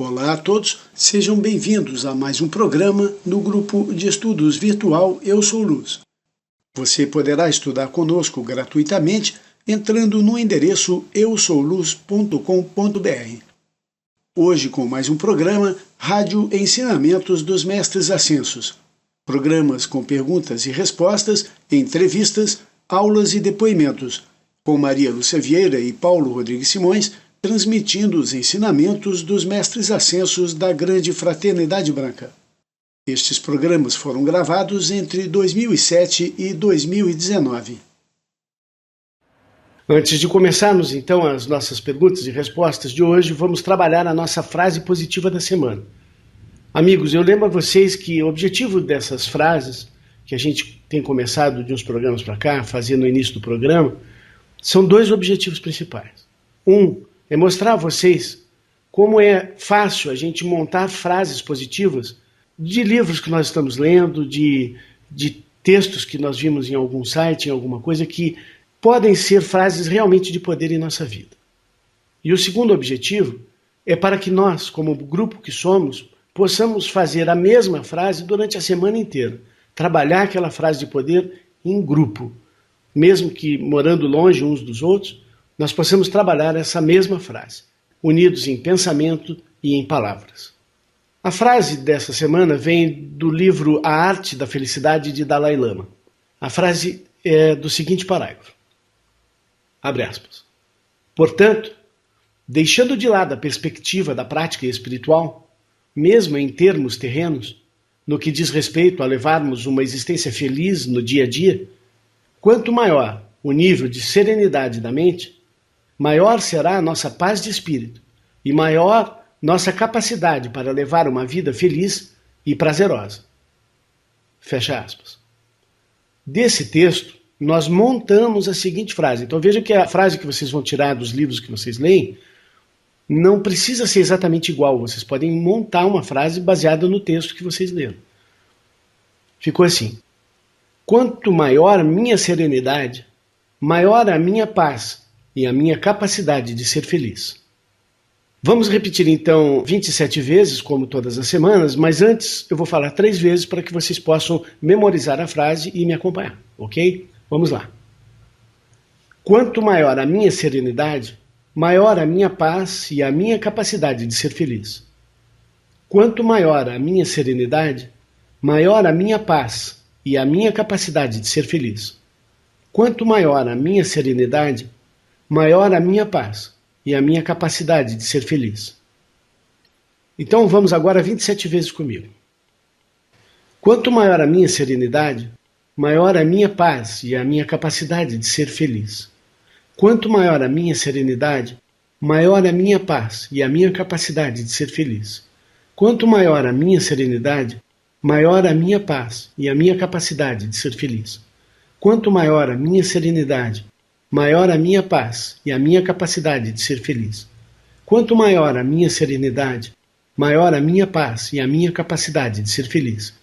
Olá a todos, sejam bem-vindos a mais um programa no grupo de estudos virtual Eu Sou Luz. Você poderá estudar conosco gratuitamente entrando no endereço eusouluz.com.br. Hoje com mais um programa Rádio Ensinamentos dos Mestres Ascensos. Programas com perguntas e respostas, entrevistas, aulas e depoimentos, com Maria Lúcia Vieira e Paulo Rodrigues Simões, transmitindo os ensinamentos dos Mestres Ascensos da Grande Fraternidade Branca. Estes programas foram gravados entre 2007 e 2019. Antes de começarmos, então, as nossas perguntas e respostas de hoje, vamos trabalhar a nossa frase positiva da semana. Amigos, eu lembro a vocês que o objetivo dessas frases, que a gente tem começado de uns programas para cá, fazendo no início do programa, são dois objetivos principais. É mostrar a vocês como é fácil a gente montar frases positivas de livros que nós estamos lendo, de textos que nós vimos em algum site, em alguma coisa, que podem ser frases realmente de poder em nossa vida. E o segundo objetivo é para que nós, como grupo que somos, possamos fazer a mesma frase durante a semana inteira. Trabalhar aquela frase de poder em grupo. Mesmo que morando longe uns dos outros, nós possamos trabalhar essa mesma frase, unidos em pensamento e em palavras. A frase dessa semana vem do livro A Arte da Felicidade de Dalai Lama. A frase é do seguinte parágrafo. Abre aspas. Portanto, deixando de lado a perspectiva da prática espiritual, mesmo em termos terrenos, no que diz respeito a levarmos uma existência feliz no dia a dia, quanto maior o nível de serenidade da mente, maior será a nossa paz de espírito e maior nossa capacidade para levar uma vida feliz e prazerosa. Fecha aspas. Desse texto, nós montamos a seguinte frase. Então veja que a frase que vocês vão tirar dos livros que vocês leem não precisa ser exatamente igual. Vocês podem montar uma frase baseada no texto que vocês leram. Ficou assim. Quanto maior a minha serenidade, maior a minha paz e a minha capacidade de ser feliz. Vamos repetir então 27 vezes, como todas as semanas, mas antes eu vou falar 3 vezes para que vocês possam memorizar a frase e me acompanhar, ok? Vamos lá. Quanto maior a minha serenidade, maior a minha paz e a minha capacidade de ser feliz. Quanto maior a minha serenidade, maior a minha paz e a minha capacidade de ser feliz. Quanto maior a minha serenidade, maior a minha paz e a minha capacidade de ser feliz. Então vamos agora 27 vezes comigo. Quanto maior a minha serenidade, maior a minha paz e a minha capacidade de ser feliz. Quanto maior a minha serenidade, maior a minha paz e a minha capacidade de ser feliz. Quanto maior a minha serenidade, maior a minha paz e a minha capacidade de ser feliz. Quanto maior a minha serenidade, maior a minha paz e a minha capacidade de ser feliz. Quanto maior a minha serenidade, maior a minha paz e a minha capacidade de ser feliz.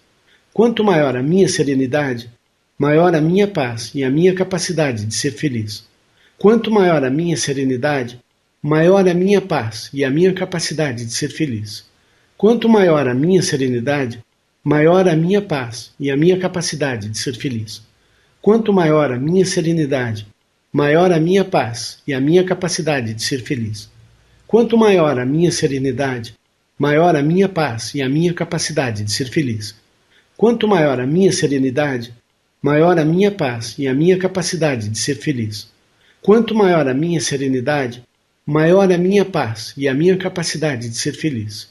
Quanto maior a minha serenidade, maior a minha paz e a minha capacidade de ser feliz. Quanto maior a minha serenidade, maior a minha paz e a minha capacidade de ser feliz. Quanto maior a minha serenidade, maior a minha paz e a minha capacidade de ser feliz. Quanto maior a minha serenidade, maior a minha paz e a minha capacidade de ser feliz. Quanto maior a minha serenidade, maior a minha paz e a minha capacidade de ser feliz. Quanto maior a minha serenidade, maior a minha paz e a minha capacidade de ser feliz. Quanto maior a minha serenidade, maior a minha paz e a minha capacidade de ser feliz.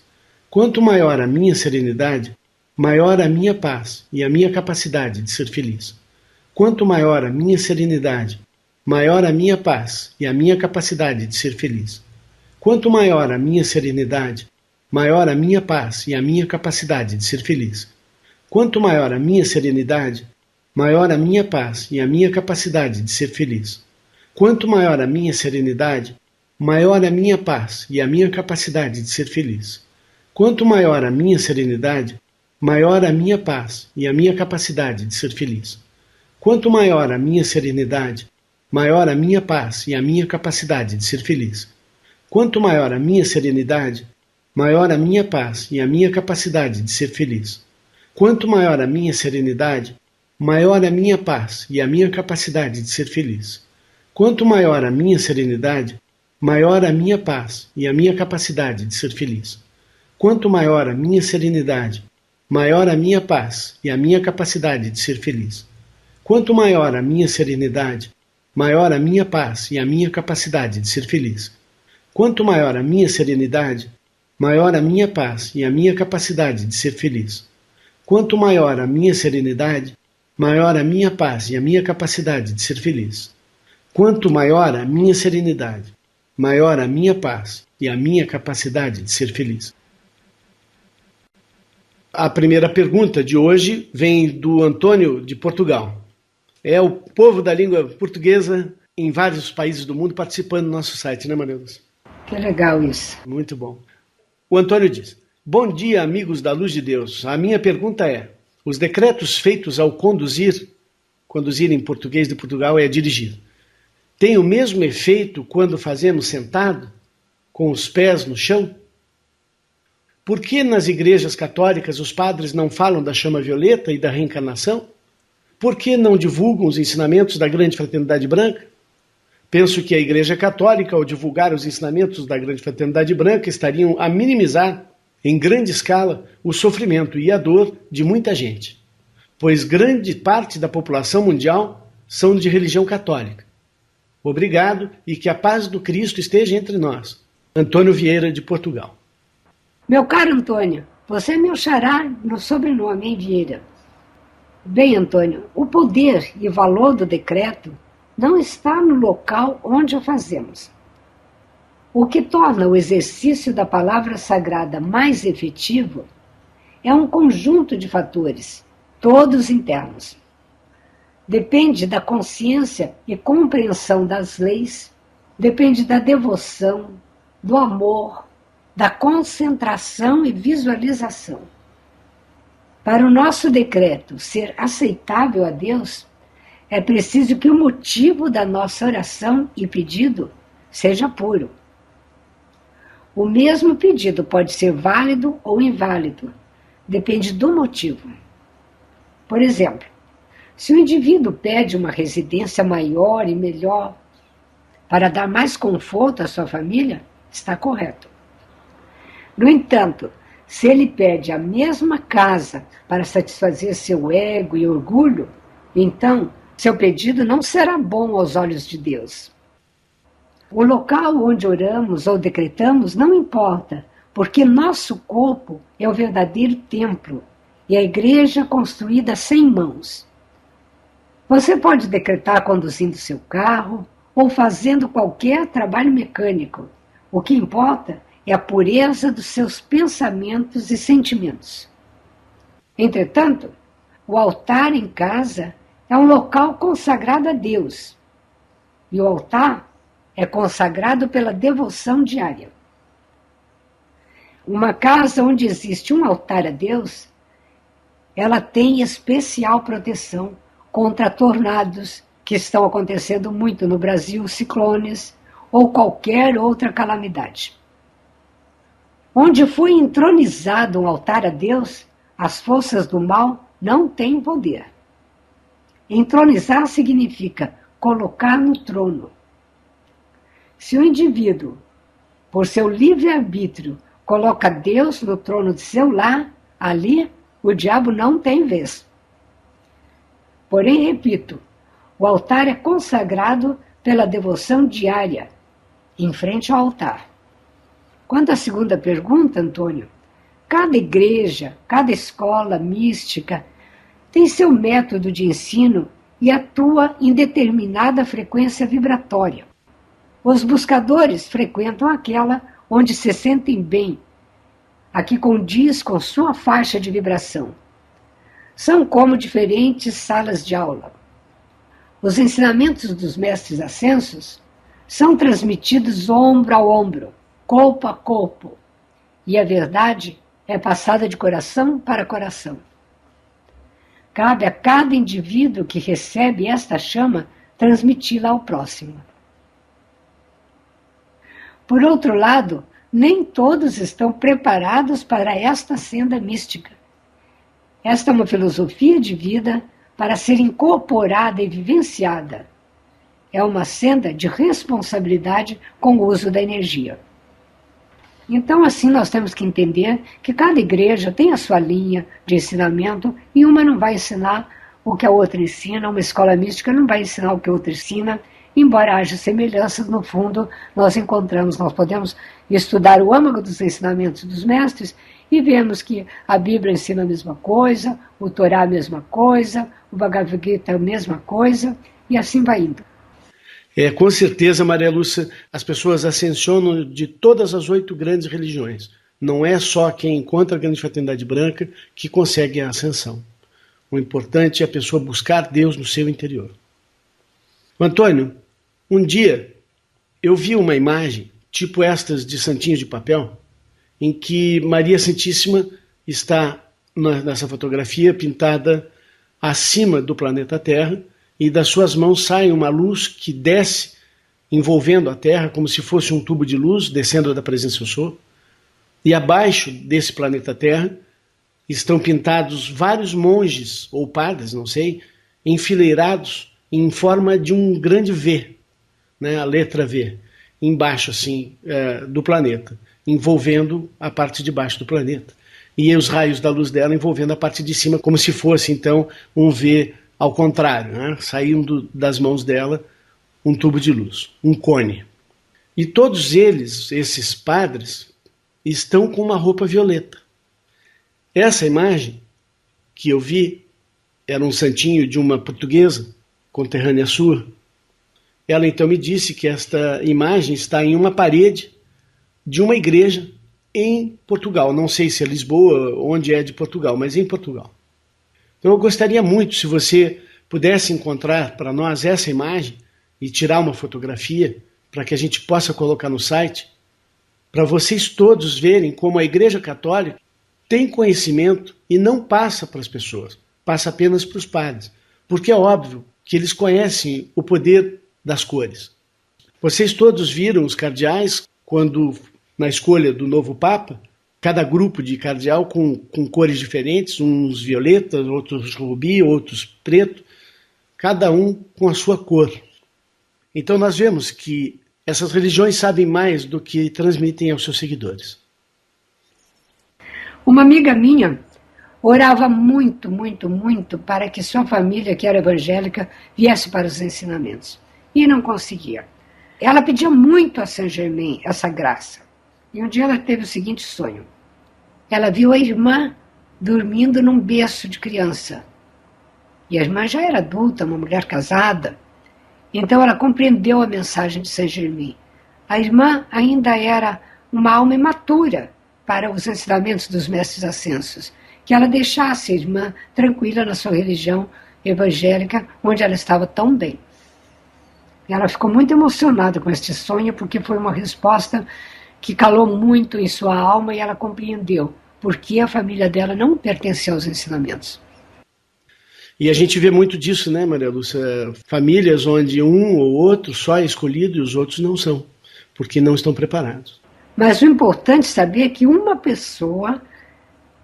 Quanto maior a minha serenidade, maior a minha paz e a minha capacidade de ser feliz. Quanto maior a minha serenidade, maior a minha paz e a minha capacidade de ser feliz. Quanto maior a minha serenidade, maior a minha paz e a minha capacidade de ser feliz. Quanto maior a minha serenidade, maior a minha paz e a minha capacidade de ser feliz. Quanto maior a minha serenidade, maior a minha paz e a minha capacidade de ser feliz. Quanto maior a minha serenidade, maior a minha paz e a minha capacidade de ser feliz. Quanto maior a minha serenidade, maior a minha paz e a minha capacidade de ser feliz. Quanto maior a minha serenidade, maior a minha paz e a minha capacidade de ser feliz. Quanto maior a minha serenidade, maior a minha paz e a minha capacidade de ser feliz. Quanto maior a minha serenidade, maior a minha paz e a minha capacidade de ser feliz. Quanto maior a minha serenidade, maior a minha paz e a minha capacidade de ser feliz. Quanto maior a minha serenidade, maior a minha paz e a minha capacidade de ser feliz. Quanto maior a minha serenidade, maior a minha paz e a minha capacidade de ser feliz. Quanto maior a minha serenidade, maior a minha paz e a minha capacidade de ser feliz. Quanto maior a minha serenidade, maior a minha paz e a minha capacidade de ser feliz. A primeira pergunta de hoje vem do Antônio de Portugal. É o povo da língua portuguesa em vários países do mundo participando do nosso site, né, Maneus? Que legal isso. Muito bom. O Antônio diz: bom dia, amigos da Luz de Deus. A minha pergunta é: os decretos feitos ao conduzir em português de Portugal é dirigir, tem o mesmo efeito quando fazemos sentado, com os pés no chão? Por que nas igrejas católicas os padres não falam da chama violeta e da reencarnação? Por que não divulgam os ensinamentos da grande fraternidade branca? Penso que a Igreja Católica, ao divulgar os ensinamentos da grande fraternidade branca, estariam a minimizar, em grande escala, o sofrimento e a dor de muita gente, pois grande parte da população mundial são de religião católica. Obrigado e que a paz do Cristo esteja entre nós. Antônio Vieira, de Portugal. Meu caro Antônio, você é meu xará no sobrenome, hein, Vieira? Bem, Antônio, o poder e valor do decreto não está no local onde o fazemos. O que torna o exercício da palavra sagrada mais efetivo é um conjunto de fatores, todos internos. Depende da consciência e compreensão das leis, depende da devoção, do amor, da concentração e visualização. Para o nosso decreto ser aceitável a Deus, é preciso que o motivo da nossa oração e pedido seja puro. O mesmo pedido pode ser válido ou inválido, depende do motivo. Por exemplo, se o indivíduo pede uma residência maior e melhor para dar mais conforto à sua família, está correto. No entanto, se ele pede a mesma casa para satisfazer seu ego e orgulho, então seu pedido não será bom aos olhos de Deus. O local onde oramos ou decretamos não importa, porque nosso corpo é o verdadeiro templo e a igreja construída sem mãos. Você pode decretar conduzindo seu carro ou fazendo qualquer trabalho mecânico. O que importa é a pureza dos seus pensamentos e sentimentos. Entretanto, o altar em casa é um local consagrado a Deus, e o altar é consagrado pela devoção diária. Uma casa onde existe um altar a Deus, ela tem especial proteção contra tornados, que estão acontecendo muito no Brasil, ciclones ou qualquer outra calamidade. Onde foi entronizado um altar a Deus, as forças do mal não têm poder. Entronizar significa colocar no trono. Se o indivíduo, por seu livre-arbítrio, coloca Deus no trono de seu lar, ali o diabo não tem vez. Porém, repito, o altar é consagrado pela devoção diária, em frente ao altar. Quanto à segunda pergunta, Antônio, cada igreja, cada escola mística tem seu método de ensino e atua em determinada frequência vibratória. Os buscadores frequentam aquela onde se sentem bem, a que condiz com sua faixa de vibração. São como diferentes salas de aula. Os ensinamentos dos mestres ascensos são transmitidos ombro a ombro, corpo a corpo, e a verdade é passada de coração para coração. Cabe a cada indivíduo que recebe esta chama transmiti-la ao próximo. Por outro lado, nem todos estão preparados para esta senda mística. Esta é uma filosofia de vida para ser incorporada e vivenciada. É uma senda de responsabilidade com o uso da energia. Então, assim, nós temos que entender que cada igreja tem a sua linha de ensinamento e uma não vai ensinar o que a outra ensina, uma escola mística não vai ensinar o que a outra ensina, embora haja semelhanças, no fundo, nós podemos estudar o âmago dos ensinamentos dos mestres e vemos que a Bíblia ensina a mesma coisa, o Torá a mesma coisa, o Bhagavad Gita a mesma coisa, e assim vai indo. Com certeza, Maria Lúcia, as pessoas ascensionam de todas as 8 grandes religiões. Não é só quem encontra a grande fraternidade branca que consegue a ascensão. O importante é a pessoa buscar Deus no seu interior. Antônio, um dia eu vi uma imagem, tipo estas de santinhos de papel, em que Maria Santíssima está nessa fotografia pintada acima do planeta Terra, e das suas mãos sai uma luz que desce, envolvendo a Terra, como se fosse um tubo de luz, descendo da presença eu sou. E abaixo desse planeta Terra estão pintados vários monges, ou padres, não sei, enfileirados em forma de um grande V, né, a letra V, embaixo assim do planeta, envolvendo a parte de baixo do planeta. E os raios da luz dela envolvendo a parte de cima, como se fosse então um V ao contrário, né? Saindo das mãos dela um tubo de luz, um cone. E todos eles, esses padres, estão com uma roupa violeta. Essa imagem que eu vi era um santinho de uma portuguesa, conterrânea sua. Ela então me disse que esta imagem está em uma parede de uma igreja em Portugal. Não sei se é Lisboa, onde é de Portugal, mas em Portugal. Então eu gostaria muito, se você pudesse encontrar para nós essa imagem e tirar uma fotografia para que a gente possa colocar no site, para vocês todos verem como a Igreja Católica tem conhecimento e não passa para as pessoas, passa apenas para os padres, porque é óbvio que eles conhecem o poder das cores. Vocês todos viram os cardeais quando, na escolha do novo Papa, cada grupo de cardeal com cores diferentes, uns violetas, outros rubi, outros preto, cada um com a sua cor. Então nós vemos que essas religiões sabem mais do que transmitem aos seus seguidores. Uma amiga minha orava muito, muito, muito para que sua família, que era evangélica, viesse para os ensinamentos. E não conseguia. Ela pedia muito a Saint Germain essa graça. E um dia ela teve o seguinte sonho. Ela viu a irmã dormindo num berço de criança. E a irmã já era adulta, uma mulher casada. Então ela compreendeu a mensagem de Saint Germain. A irmã ainda era uma alma imatura para os ensinamentos dos mestres ascensos. Que ela deixasse a irmã tranquila na sua religião evangélica, onde ela estava tão bem. Ela ficou muito emocionada com este sonho, porque foi uma resposta que calou muito em sua alma e ela compreendeu porque a família dela não pertencia aos ensinamentos. E a gente vê muito disso, né, Maria Lúcia? Famílias onde um ou outro só é escolhido e os outros não são, porque não estão preparados. Mas o importante é saber que uma pessoa,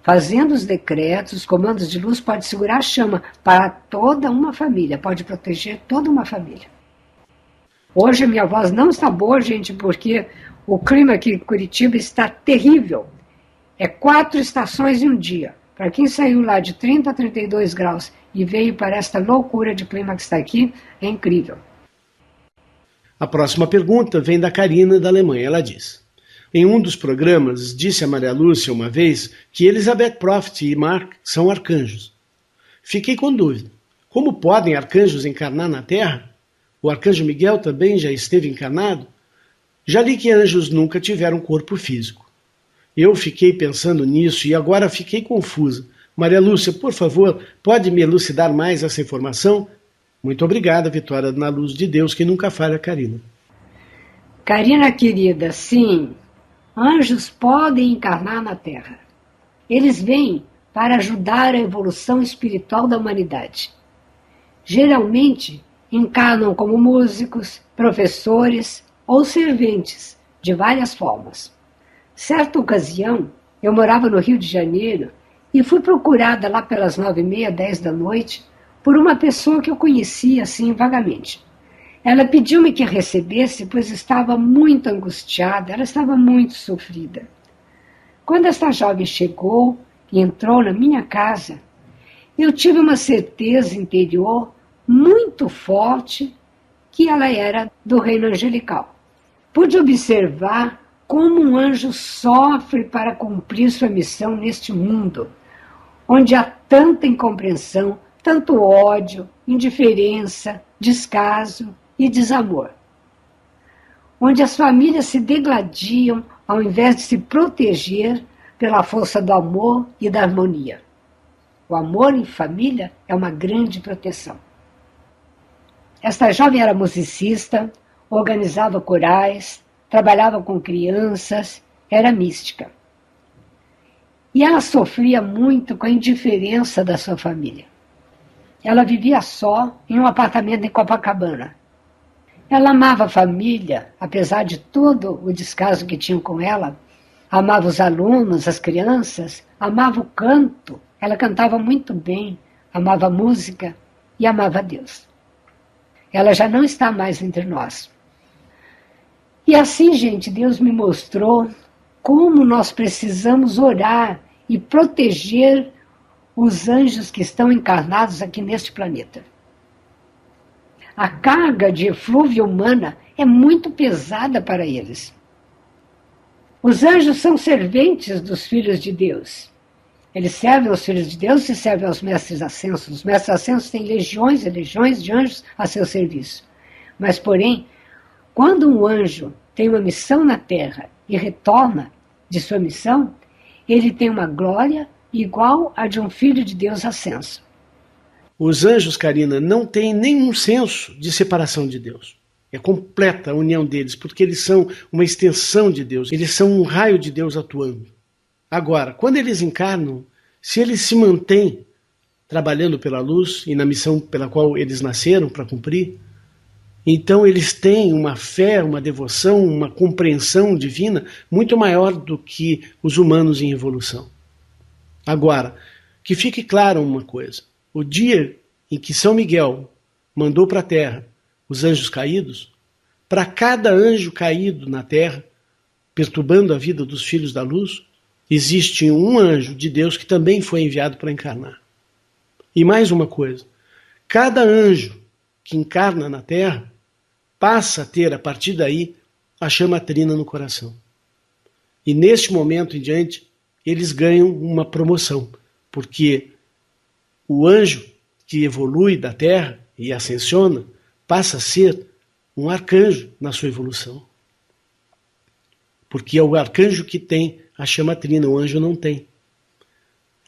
fazendo os decretos, os comandos de luz, pode segurar a chama para toda uma família, pode proteger toda uma família. Hoje a minha voz não está boa, gente, porque o clima aqui em Curitiba está terrível. É 4 estações em um dia. Para quem saiu lá de 30 a 32 graus e veio para esta loucura de clima que está aqui, é incrível. A próxima pergunta vem da Karina, da Alemanha. Ela diz: em um dos programas, disse a Maria Lúcia uma vez que Elizabeth Prophet e Mark são arcanjos. Fiquei com dúvida. Como podem arcanjos encarnar na Terra? O arcanjo Miguel também já esteve encarnado? Já li que anjos nunca tiveram corpo físico. Eu fiquei pensando nisso e agora fiquei confusa. Maria Lúcia, por favor, pode me elucidar mais essa informação? Muito obrigada, Vitória, na luz de Deus, que nunca falha, Karina. Karina, querida, sim, anjos podem encarnar na Terra. Eles vêm para ajudar a evolução espiritual da humanidade. Geralmente, encarnam como músicos, professores ou serventes, de várias formas. Certa ocasião, eu morava no Rio de Janeiro e fui procurada lá pelas 9h30, 10 da noite, por uma pessoa que eu conhecia assim vagamente. Ela pediu-me que a recebesse, pois estava muito angustiada, ela estava muito sofrida. Quando esta jovem chegou e entrou na minha casa, eu tive uma certeza interior muito forte que ela era do reino angelical. Pude observar como um anjo sofre para cumprir sua missão neste mundo, onde há tanta incompreensão, tanto ódio, indiferença, descaso e desamor. Onde as famílias se degladiam ao invés de se proteger pela força do amor e da harmonia. O amor em família é uma grande proteção. Esta jovem era musicista, organizava corais, trabalhava com crianças, era mística. E ela sofria muito com a indiferença da sua família. Ela vivia só em um apartamento em Copacabana. Ela amava a família, apesar de todo o descaso que tinham com ela. Amava os alunos, as crianças, amava o canto. Ela cantava muito bem, amava a música e amava a Deus. Ela já não está mais entre nós. E assim, gente, Deus me mostrou como nós precisamos orar e proteger os anjos que estão encarnados aqui neste planeta. A carga de eflúvia humana é muito pesada para eles. Os anjos são serventes dos filhos de Deus. Eles servem aos filhos de Deus e servem aos mestres ascensos. Os mestres ascensos têm legiões e legiões de anjos a seu serviço. Mas, porém, quando um anjo tem uma missão na Terra e retorna de sua missão, ele tem uma glória igual à de um filho de Deus ascenso. Os anjos, Karina, não têm nenhum senso de separação de Deus. É completa a união deles, porque eles são uma extensão de Deus, eles são um raio de Deus atuando. Agora, quando eles encarnam, se eles se mantêm trabalhando pela luz e na missão pela qual eles nasceram para cumprir, então eles têm uma fé, uma devoção, uma compreensão divina muito maior do que os humanos em evolução. Agora, que fique claro uma coisa. O dia em que São Miguel mandou para a Terra os anjos caídos, para cada anjo caído na Terra, perturbando a vida dos filhos da luz, existe um anjo de Deus que também foi enviado para encarnar. E mais uma coisa, cada anjo que encarna na Terra passa a ter, a partir daí, a chama trina no coração. E neste momento em diante, eles ganham uma promoção, porque o anjo que evolui da Terra e ascensiona passa a ser um arcanjo na sua evolução. Porque é o arcanjo que tem a chama trina, o anjo não tem.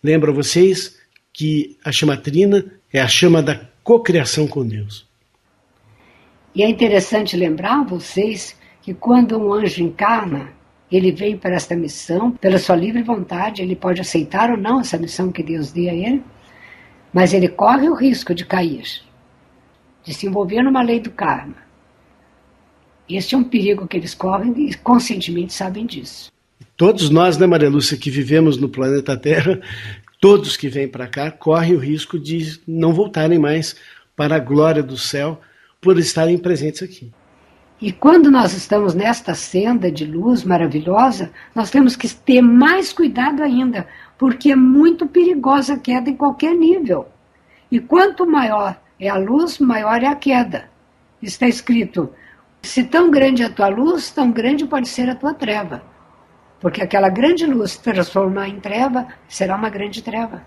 Lembro a vocês que a chama trina é a chama da cocriação com Deus. E é interessante lembrar a vocês que quando um anjo encarna, ele veio para esta missão, pela sua livre vontade, ele pode aceitar ou não essa missão que Deus deu a ele, mas ele corre o risco de cair, de se envolver numa lei do karma. Este é um perigo que eles correm e conscientemente sabem disso. Todos nós, né, Maria Lúcia, que vivemos no planeta Terra, todos que vêm para cá correm o risco de não voltarem mais para a glória do céu por estarem presentes aqui. E quando nós estamos nesta senda de luz maravilhosa, nós temos que ter mais cuidado ainda, porque é muito perigosa a queda em qualquer nível. E quanto maior é a luz, maior é a queda. Está escrito, se tão grande é a tua luz, tão grande pode ser a tua treva. Porque aquela grande luz se transformar em treva, será uma grande treva.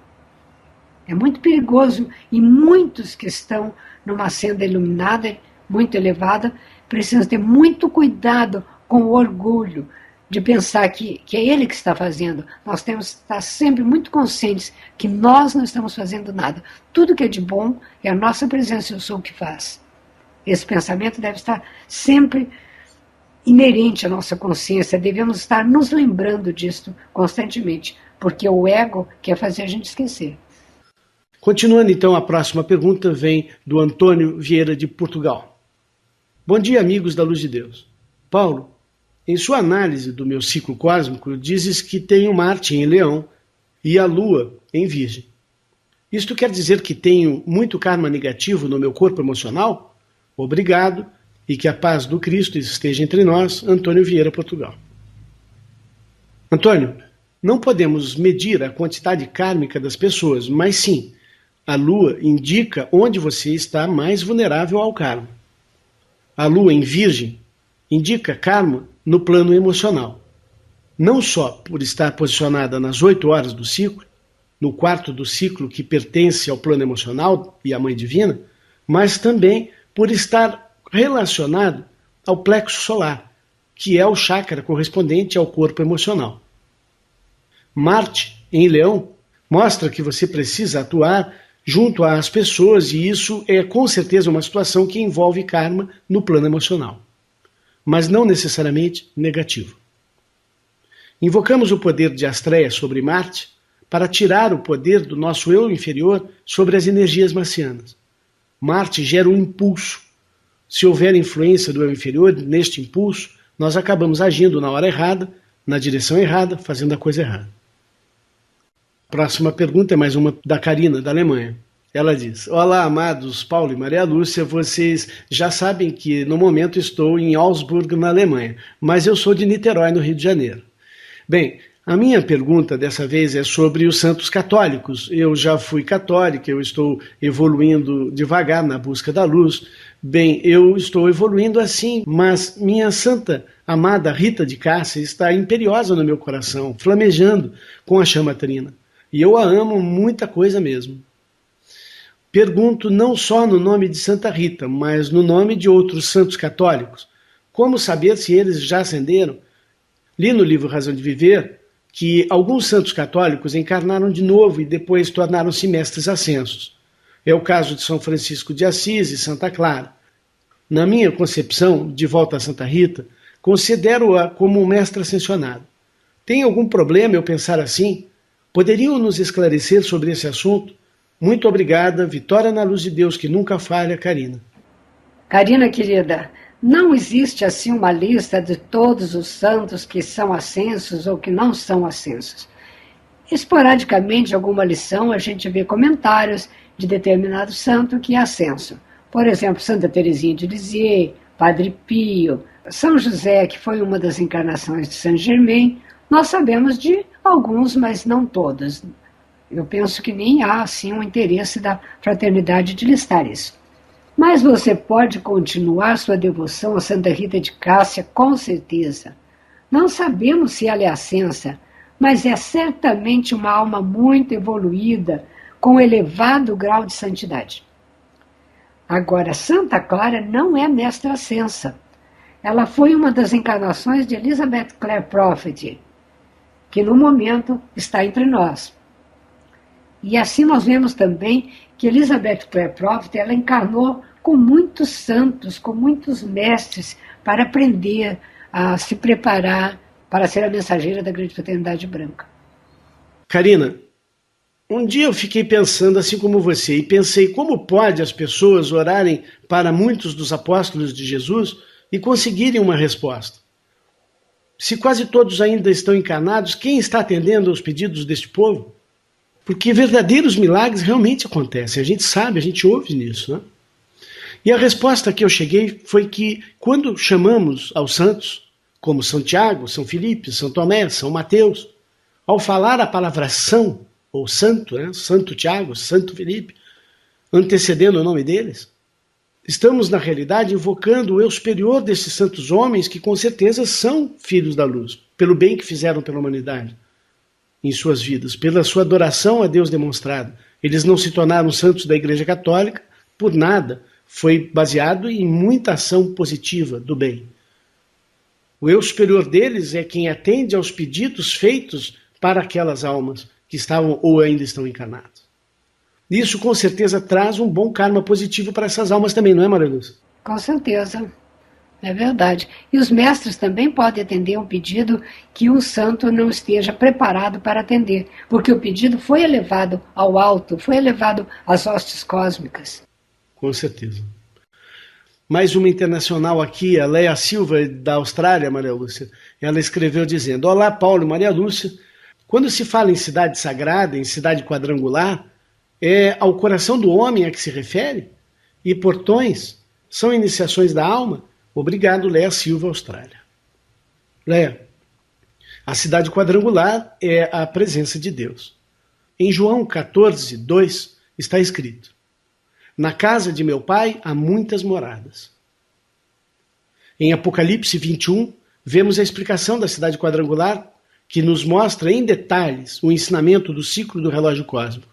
É muito perigoso e muitos que estão numa senda iluminada, muito elevada, precisam ter muito cuidado com o orgulho de pensar que é ele que está fazendo. Nós temos que estar sempre muito conscientes que nós não estamos fazendo nada. Tudo que é de bom é a nossa presença, eu sou o que faz. Esse pensamento deve estar sempre inerente à nossa consciência, devemos estar nos lembrando disso constantemente, porque o ego quer fazer a gente esquecer. Continuando então, a próxima pergunta vem do Antônio Vieira de Portugal. Bom dia, amigos da Luz de Deus. Paulo, Em sua análise do meu ciclo cósmico, dizes que tenho Marte em Leão e a Lua em Virgem. Isto quer dizer que tenho muito karma negativo no meu corpo emocional? Obrigado e que a paz do Cristo esteja entre nós, Antônio Vieira, Portugal. Antônio, não podemos medir a quantidade kármica das pessoas, mas sim, a Lua indica onde você está mais vulnerável ao karma. A Lua em Virgem indica karma no plano emocional. Não só por estar posicionada nas 8 horas do ciclo, no quarto do ciclo que pertence ao plano emocional e à Mãe Divina, mas também por estar relacionado ao plexo solar, que é o chakra correspondente ao corpo emocional. Marte, em Leão, mostra que você precisa atuar junto às pessoas e isso é com certeza uma situação que envolve karma no plano emocional, mas não necessariamente negativo. Invocamos o poder de Astreia sobre Marte para tirar o poder do nosso eu inferior sobre as energias marcianas. Marte gera um impulso. Se houver influência do eu inferior neste impulso, nós acabamos agindo na hora errada, na direção errada, fazendo a coisa errada. Próxima pergunta é mais uma da Karina, da Alemanha. Ela diz: olá, amados Paulo e Maria Lúcia, vocês já sabem que no momento estou em Augsburg, na Alemanha, mas eu sou de Niterói, no Rio de Janeiro. Bem, a minha pergunta dessa vez é sobre os santos católicos. Eu já fui católica, eu estou evoluindo devagar na busca da luz. Bem, eu estou evoluindo assim, mas minha santa amada Rita de Cássia está imperiosa no meu coração, flamejando com a chama trina. E eu a amo muita coisa mesmo. Pergunto não só no nome de Santa Rita, mas no nome de outros santos católicos. Como saber se eles já ascenderam? Li no livro Razão de Viver que alguns santos católicos encarnaram de novo e depois tornaram-se mestres ascensos. É o caso de São Francisco de Assis e Santa Clara. Na minha concepção, de volta a Santa Rita, considero-a como um mestre ascensionado. Tem algum problema eu pensar assim? Poderiam nos esclarecer sobre esse assunto? Muito obrigada, Vitória na Luz de Deus, que nunca falha, Karina. Karina, querida, não existe assim uma lista de todos os santos que são ascensos ou que não são ascensos. Esporadicamente, alguma lição, a gente vê comentários de determinado santo que é ascenso. Por exemplo, Santa Teresinha de Lisieux, Padre Pio, São José, que foi uma das encarnações de Saint Germain. Nós sabemos de alguns, mas não todos. Eu penso que nem há assim um interesse da fraternidade de listar isso. Mas você pode continuar sua devoção a Santa Rita de Cássia, com certeza. Não sabemos se ela é ascensa, mas é certamente uma alma muito evoluída, com elevado grau de santidade. Agora, Santa Clara não é mestra ascensa. Ela foi uma das encarnações de Elizabeth Clare Prophet, que no momento está entre nós. E assim nós vemos também que Elizabeth Clare Prophet, ela encarnou com muitos santos, com muitos mestres, para aprender a se preparar para ser a mensageira da Grande Fraternidade Branca. Karina, um dia eu fiquei pensando assim como você, e pensei como pode as pessoas orarem para muitos dos apóstolos de Jesus e conseguirem uma resposta. Se quase todos ainda estão encarnados, quem está atendendo aos pedidos deste povo? Porque verdadeiros milagres realmente acontecem, a gente sabe, a gente ouve nisso, né? E a resposta que eu cheguei foi que quando chamamos aos santos, como São Tiago, São Filipe, São Tomé, São Mateus, ao falar a palavra são, ou santo, né? Santo Tiago, Santo Filipe, antecedendo o nome deles, estamos na realidade invocando o eu superior desses santos homens que com certeza são filhos da luz, pelo bem que fizeram pela humanidade em suas vidas, pela sua adoração a Deus demonstrada. Eles não se tornaram santos da Igreja Católica por nada, foi baseado em muita ação positiva do bem. O eu superior deles é quem atende aos pedidos feitos para aquelas almas que estavam ou ainda estão encarnadas. Isso com certeza traz um bom karma positivo para essas almas também, não é, Maria Lúcia? Com certeza, é verdade. E os mestres também podem atender um pedido que um santo não esteja preparado para atender, porque o pedido foi elevado ao alto, foi elevado às hostes cósmicas. Com certeza. Mais uma internacional aqui, a Leia Silva, da Austrália, Maria Lúcia. Ela escreveu dizendo: olá, Paulo e Maria Lúcia. Quando se fala em cidade sagrada, em cidade quadrangular, é ao coração do homem a que se refere? E portões são iniciações da alma? Obrigado, Leia Silva, Austrália. Leia, a cidade quadrangular é a presença de Deus. Em João 14, 2, está escrito: na casa de meu pai há muitas moradas. Em Apocalipse 21, vemos a explicação da cidade quadrangular, que nos mostra em detalhes o ensinamento do ciclo do relógio cósmico,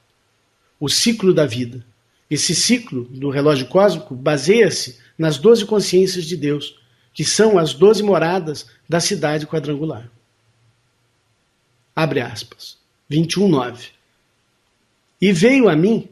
o ciclo da vida. Esse ciclo do relógio cósmico baseia-se nas 12 consciências de Deus, que são as 12 moradas da cidade quadrangular. Abre aspas. 21:9. E veio a mim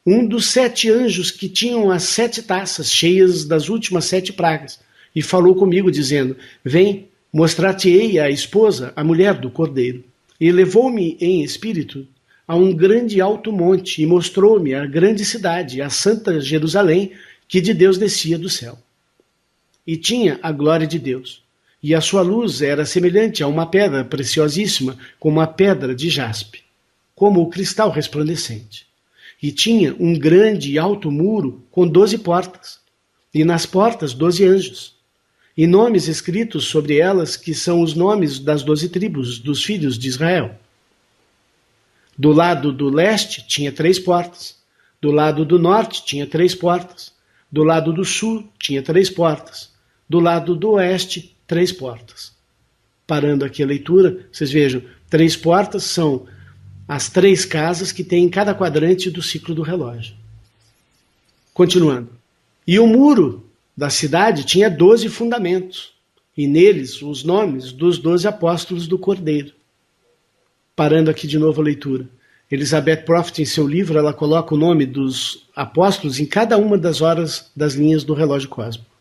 um dos 7 anjos que tinham as 7 taças cheias das últimas 7 pragas, e falou comigo, dizendo: vem, mostrar-te-ei a esposa, a mulher do Cordeiro. E levou-me em espírito a um grande alto monte, e mostrou-me a grande cidade, a santa Jerusalém, que de Deus descia do céu. E tinha a glória de Deus, e a sua luz era semelhante a uma pedra preciosíssima, como a pedra de jaspe, como o cristal resplandecente. E tinha um grande e alto muro com 12 portas, e nas portas 12 anjos, e nomes escritos sobre elas, que são os nomes das 12 tribos dos filhos de Israel. Do lado do leste tinha 3 portas, do lado do norte tinha 3 portas, do lado do sul tinha 3 portas, do lado do oeste 3 portas. Parando aqui a leitura, vocês vejam, 3 portas são as 3 casas que tem em cada quadrante do ciclo do relógio. Continuando. E o muro da cidade tinha 12 fundamentos, e neles os nomes dos 12 apóstolos do Cordeiro. Parando aqui de novo a leitura. Elizabeth Prophet, em seu livro, ela coloca o nome dos apóstolos em cada uma das horas das linhas do relógio cósmico.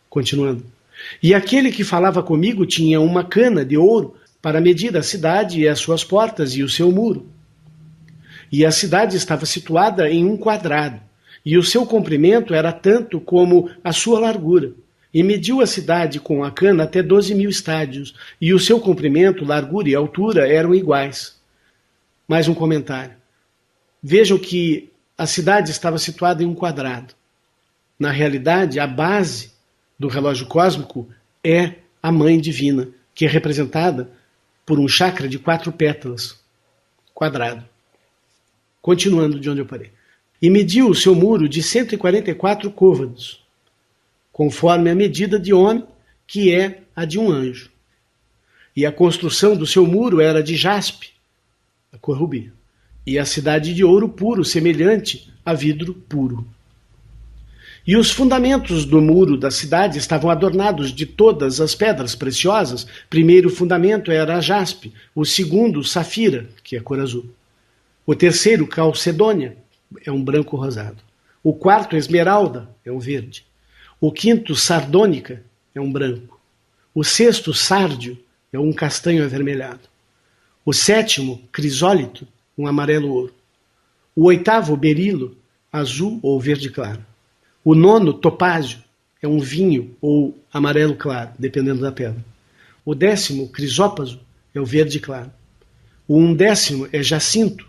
Continuando. E aquele que falava comigo tinha uma cana de ouro para medir a cidade e as suas portas e o seu muro. E a cidade estava situada em um quadrado, e o seu comprimento era tanto como a sua largura. E mediu a cidade com a cana até 12.000 estádios, e o seu comprimento, largura e altura eram iguais. Mais um comentário. Vejam que a cidade estava situada em um quadrado. Na realidade, a base do relógio cósmico é a Mãe Divina, que é representada por um chakra de 4 pétalas, quadrado. Continuando de onde eu parei. E mediu o seu muro de 144 côvados, conforme a medida de homem, que é a de um anjo. E a construção do seu muro era de jaspe, a cor rubi, e a cidade de ouro puro, semelhante a vidro puro. E os fundamentos do muro da cidade estavam adornados de todas as pedras preciosas. Primeiro fundamento era a jaspe, o segundo safira, que é cor azul. O terceiro calcedônia, é um branco rosado. O quarto esmeralda, é um verde. O quinto sardônica, é um branco. O sexto sárdio, é um castanho avermelhado. O sétimo crisólito, um amarelo ouro. O oitavo berilo, azul ou verde claro. O nono, topázio, é um vinho ou amarelo claro, dependendo da pedra. O 10º, crisópaso, é o verde claro. O 11º é jacinto,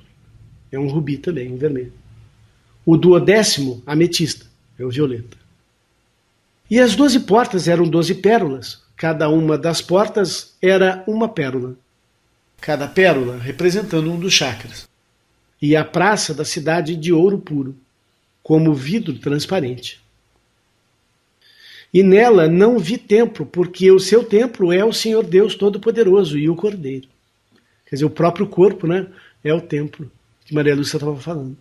é um rubi também, um vermelho. O 12º, ametista, é o violeta. E as 12 portas eram 12 pérolas. Cada uma das portas era uma pérola. Cada pérola representando um dos chakras. E a praça da cidade de ouro puro, como vidro transparente. E nela não vi templo, porque o seu templo é o Senhor Deus Todo-Poderoso e o Cordeiro. Quer dizer, o próprio corpo, né, é o templo que Maria Lúcia estava falando.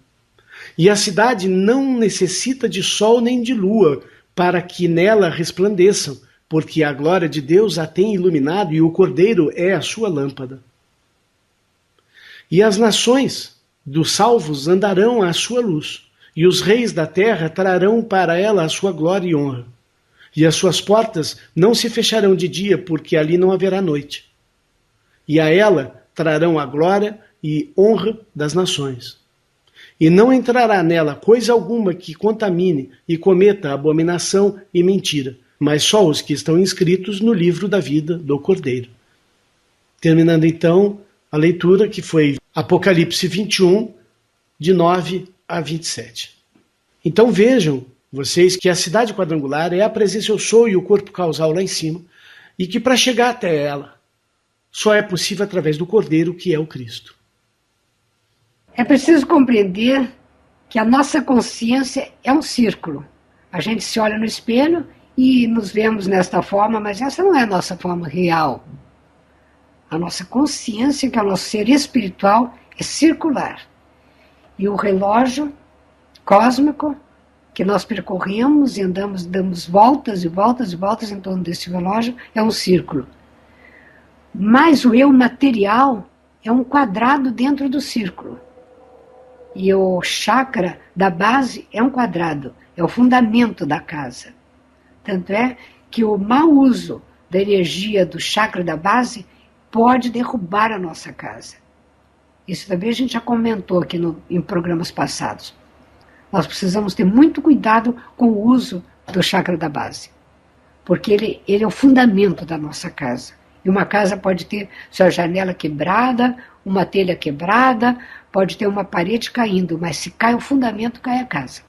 E a cidade não necessita de sol nem de lua para que nela resplandeçam, porque a glória de Deus a tem iluminado e o Cordeiro é a sua lâmpada. E as nações dos salvos andarão à sua luz, e os reis da terra trarão para ela a sua glória e honra. E as suas portas não se fecharão de dia, porque ali não haverá noite. E a ela trarão a glória e honra das nações. E não entrará nela coisa alguma que contamine e cometa abominação e mentira, mas só os que estão inscritos no livro da vida do Cordeiro. Terminando então a leitura, que foi Apocalipse 21, de 9 a 27. Então vejam vocês que a cidade quadrangular é a presença eu sou e o corpo causal lá em cima, e que para chegar até ela só é possível através do Cordeiro, que é o Cristo. É preciso compreender que a nossa consciência é um círculo. A gente se olha no espelho e nos vemos nesta forma, mas essa não é a nossa forma real. A nossa consciência, que é o nosso ser espiritual, é circular. E o relógio cósmico que nós percorremos e andamos, damos voltas e voltas e voltas em torno desse relógio, é um círculo. Mas o eu material é um quadrado dentro do círculo. E o chakra da base é um quadrado, é o fundamento da casa. Tanto é que o mau uso da energia do chakra da base pode derrubar a nossa casa. Isso também a gente já comentou aqui em programas passados. Nós precisamos ter muito cuidado com o uso do chakra da base, porque ele é o fundamento da nossa casa. E uma casa pode ter sua janela quebrada, uma telha quebrada, pode ter uma parede caindo, mas se cai o fundamento, cai a casa.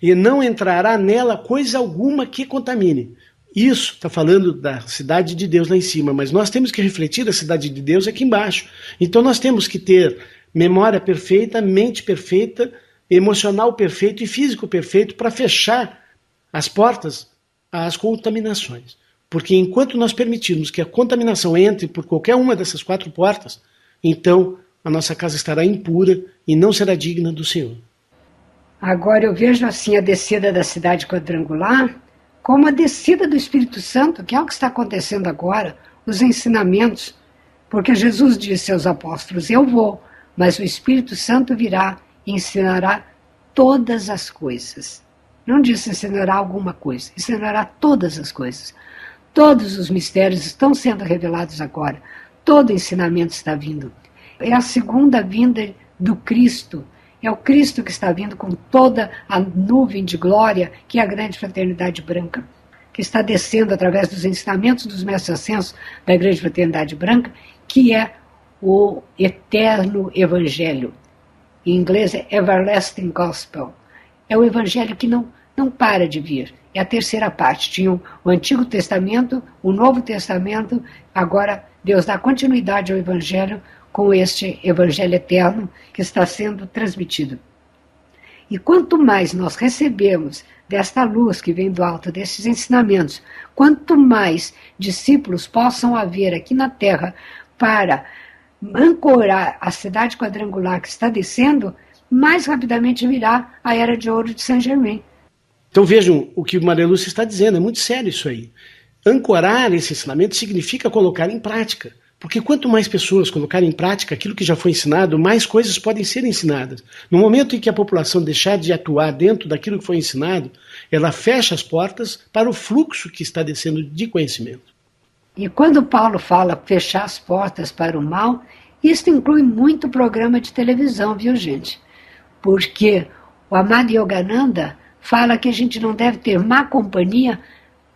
E não entrará nela coisa alguma que contamine. Isso está falando da cidade de Deus lá em cima, mas nós temos que refletir a cidade de Deus aqui embaixo. Então nós temos que ter memória perfeita, mente perfeita, emocional perfeito e físico perfeito para fechar as portas às contaminações. Porque enquanto nós permitirmos que a contaminação entre por qualquer uma dessas 4 portas, então a nossa casa estará impura e não será digna do Senhor. Agora eu vejo assim a descida da cidade quadrangular como a descida do Espírito Santo, que é o que está acontecendo agora, os ensinamentos. Porque Jesus disse aos apóstolos, eu vou, mas o Espírito Santo virá e ensinará todas as coisas. Não disse ensinará alguma coisa, ensinará todas as coisas. Todos os mistérios estão sendo revelados agora. Todo ensinamento está vindo. É a segunda vinda do Cristo. É o Cristo que está vindo com toda a nuvem de glória, que é a grande fraternidade branca, que está descendo através dos ensinamentos dos mestres ascensos da grande fraternidade branca, que é o eterno evangelho. Em inglês é Everlasting Gospel. É o evangelho que não para de vir. É a terceira parte. Tinha o Antigo Testamento, o Novo Testamento, agora Deus dá continuidade ao evangelho com este evangelho eterno que está sendo transmitido. E quanto mais nós recebemos desta luz que vem do alto, desses ensinamentos, quanto mais discípulos possam haver aqui na Terra para ancorar a cidade quadrangular que está descendo, mais rapidamente virá a Era de Ouro de Saint-Germain. Então vejam o que o Maria Lúcia está dizendo, é muito sério isso aí. Ancorar esse ensinamento significa colocar em prática. Porque quanto mais pessoas colocarem em prática aquilo que já foi ensinado, mais coisas podem ser ensinadas. No momento em que a população deixar de atuar dentro daquilo que foi ensinado, ela fecha as portas para o fluxo que está descendo de conhecimento. E quando Paulo fala fechar as portas para o mal, isso inclui muito programa de televisão, viu, gente? Porque o amado Yogananda fala que a gente não deve ter má companhia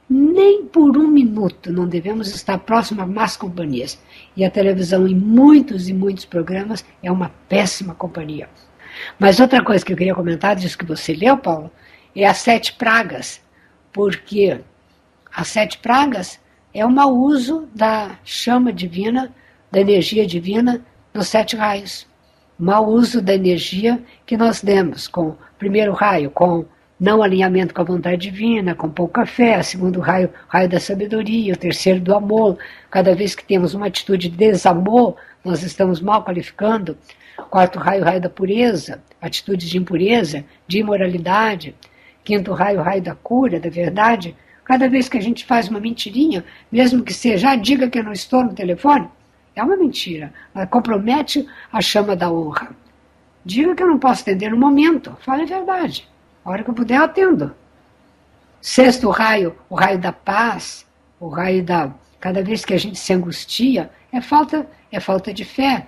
nem por um minuto, não devemos estar próximo a más companhias. E a televisão, em muitos e muitos programas, é uma péssima companhia. Mas outra coisa que eu queria comentar, disso que você leu, Paulo, é as 7 pragas. Porque as 7 pragas é o mau uso da chama divina, da energia divina, nos 7 raios. O mau uso da energia que nós demos com o primeiro raio, com não alinhamento com a vontade divina, com pouca fé, segundo raio, raio da sabedoria, o terceiro do amor. Cada vez que temos uma atitude de desamor, nós estamos mal qualificando. Quarto raio, raio da pureza, atitude de impureza, de imoralidade. Quinto raio, raio da cura, da verdade. Cada vez que a gente faz uma mentirinha, mesmo que seja, diga que eu não estou no telefone, é uma mentira. Ela compromete a chama da honra. Diga que eu não posso atender no momento, fale a verdade. A hora que eu puder, eu atendo. Sexto raio, o raio da paz, o raio da... Cada vez que a gente se angustia, é falta de fé.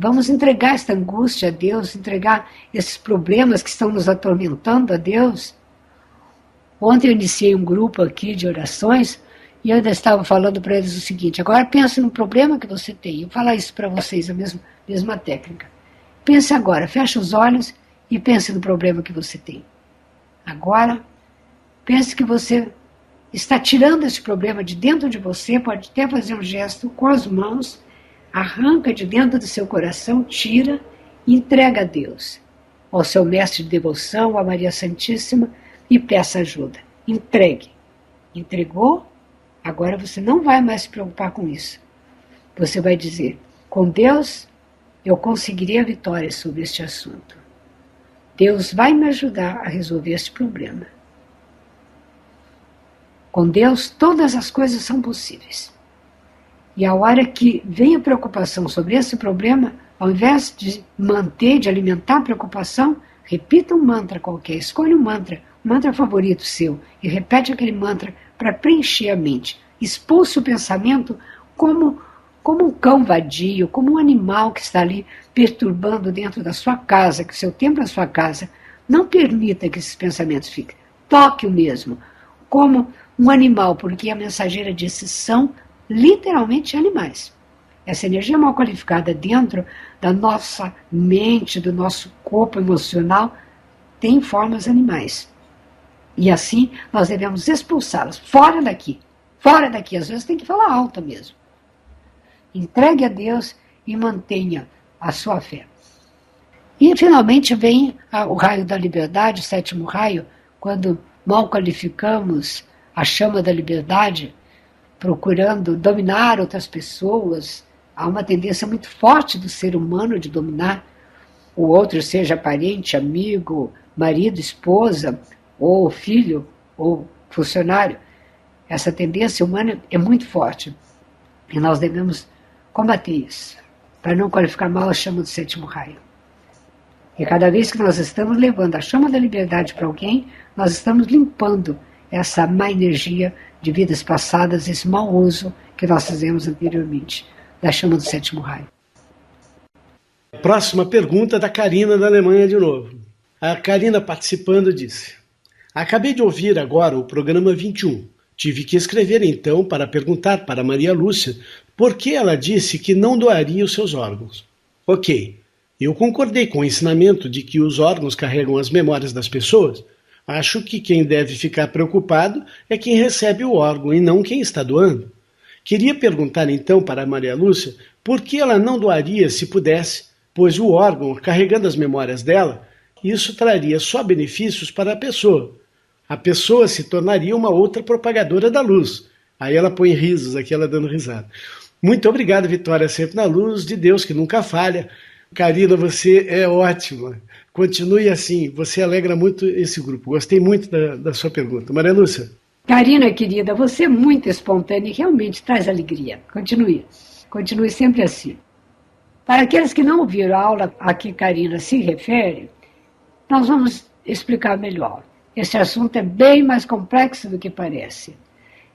Vamos entregar esta angústia a Deus, entregar esses problemas que estão nos atormentando a Deus. Ontem eu iniciei um grupo aqui de orações e eu ainda estava falando para eles o seguinte: agora pense no problema que você tem. Eu vou falar isso para vocês, a mesma técnica. Pense agora, feche os olhos e pense no problema que você tem. Agora, pense que você está tirando esse problema de dentro de você, pode até fazer um gesto com as mãos, arranca de dentro do seu coração, tira e entrega a Deus, ao seu mestre de devoção, a Maria Santíssima, e peça ajuda. Entregue. Entregou? Agora você não vai mais se preocupar com isso. Você vai dizer: com Deus eu conseguirei a vitória sobre este assunto. Deus vai me ajudar a resolver este problema. Com Deus todas as coisas são possíveis. E a hora que vem a preocupação sobre esse problema, ao invés de manter, de alimentar a preocupação, repita um mantra qualquer, escolha um mantra favorito seu, e repete aquele mantra para preencher a mente. Expulse o pensamento como um cão vadio, como um animal que está ali perturbando dentro da sua casa, que o seu templo é a sua casa. Não permita que esses pensamentos fiquem. Toque-o mesmo, como um animal, porque a mensageira disse são literalmente animais. Essa energia mal qualificada dentro da nossa mente, do nosso corpo emocional, tem formas animais. E assim nós devemos expulsá-las. Fora daqui. Fora daqui. Às vezes tem que falar alto mesmo. Entregue a Deus e mantenha a sua fé. E finalmente vem o raio da liberdade, o sétimo raio, quando mal qualificamos a chama da liberdade, procurando dominar outras pessoas. Há uma tendência muito forte do ser humano de dominar o outro, seja parente, amigo, marido, esposa, ou filho, ou funcionário. Essa tendência humana é muito forte. E nós devemos combater isso, para não qualificar mal a chama do sétimo raio. E cada vez que nós estamos levando a chama da liberdade para alguém, nós estamos limpando essa má energia de vidas passadas, esse mau uso que nós fizemos anteriormente da chama do sétimo raio. Próxima pergunta da Karina da Alemanha de novo. A Karina, participando, disse: acabei de ouvir agora o programa 21. Tive que escrever então para perguntar para Maria Lúcia por que ela disse que não doaria os seus órgãos. Ok, eu concordei com o ensinamento de que os órgãos carregam as memórias das pessoas. Acho que quem deve ficar preocupado é quem recebe o órgão e não quem está doando. Queria perguntar então para Maria Lúcia por que ela não doaria se pudesse, pois o órgão, carregando as memórias dela, isso traria só benefícios para a pessoa. A pessoa se tornaria uma outra propagadora da luz. Aí ela põe risos aqui, ela dando risada. Muito obrigado, Vitória, sempre na luz de Deus, que nunca falha. Karina, você é ótima. Continue assim, você alegra muito esse grupo. Gostei muito da sua pergunta. Maria Lúcia. Karina, querida, você é muito espontânea e realmente traz alegria. Continue. Continue sempre assim. Para aqueles que não ouviram a aula a que Karina se refere, nós vamos explicar melhor. Esse assunto é bem mais complexo do que parece.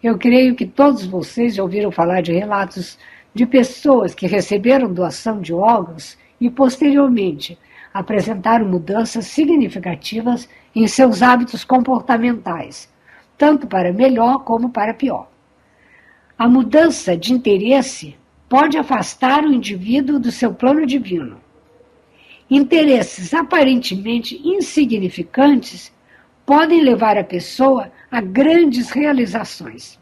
Eu creio que todos vocês já ouviram falar de relatos de pessoas que receberam doação de órgãos e, posteriormente, apresentaram mudanças significativas em seus hábitos comportamentais, tanto para melhor como para pior. A mudança de interesse pode afastar o indivíduo do seu plano divino. Interesses aparentemente insignificantes podem levar a pessoa a grandes realizações.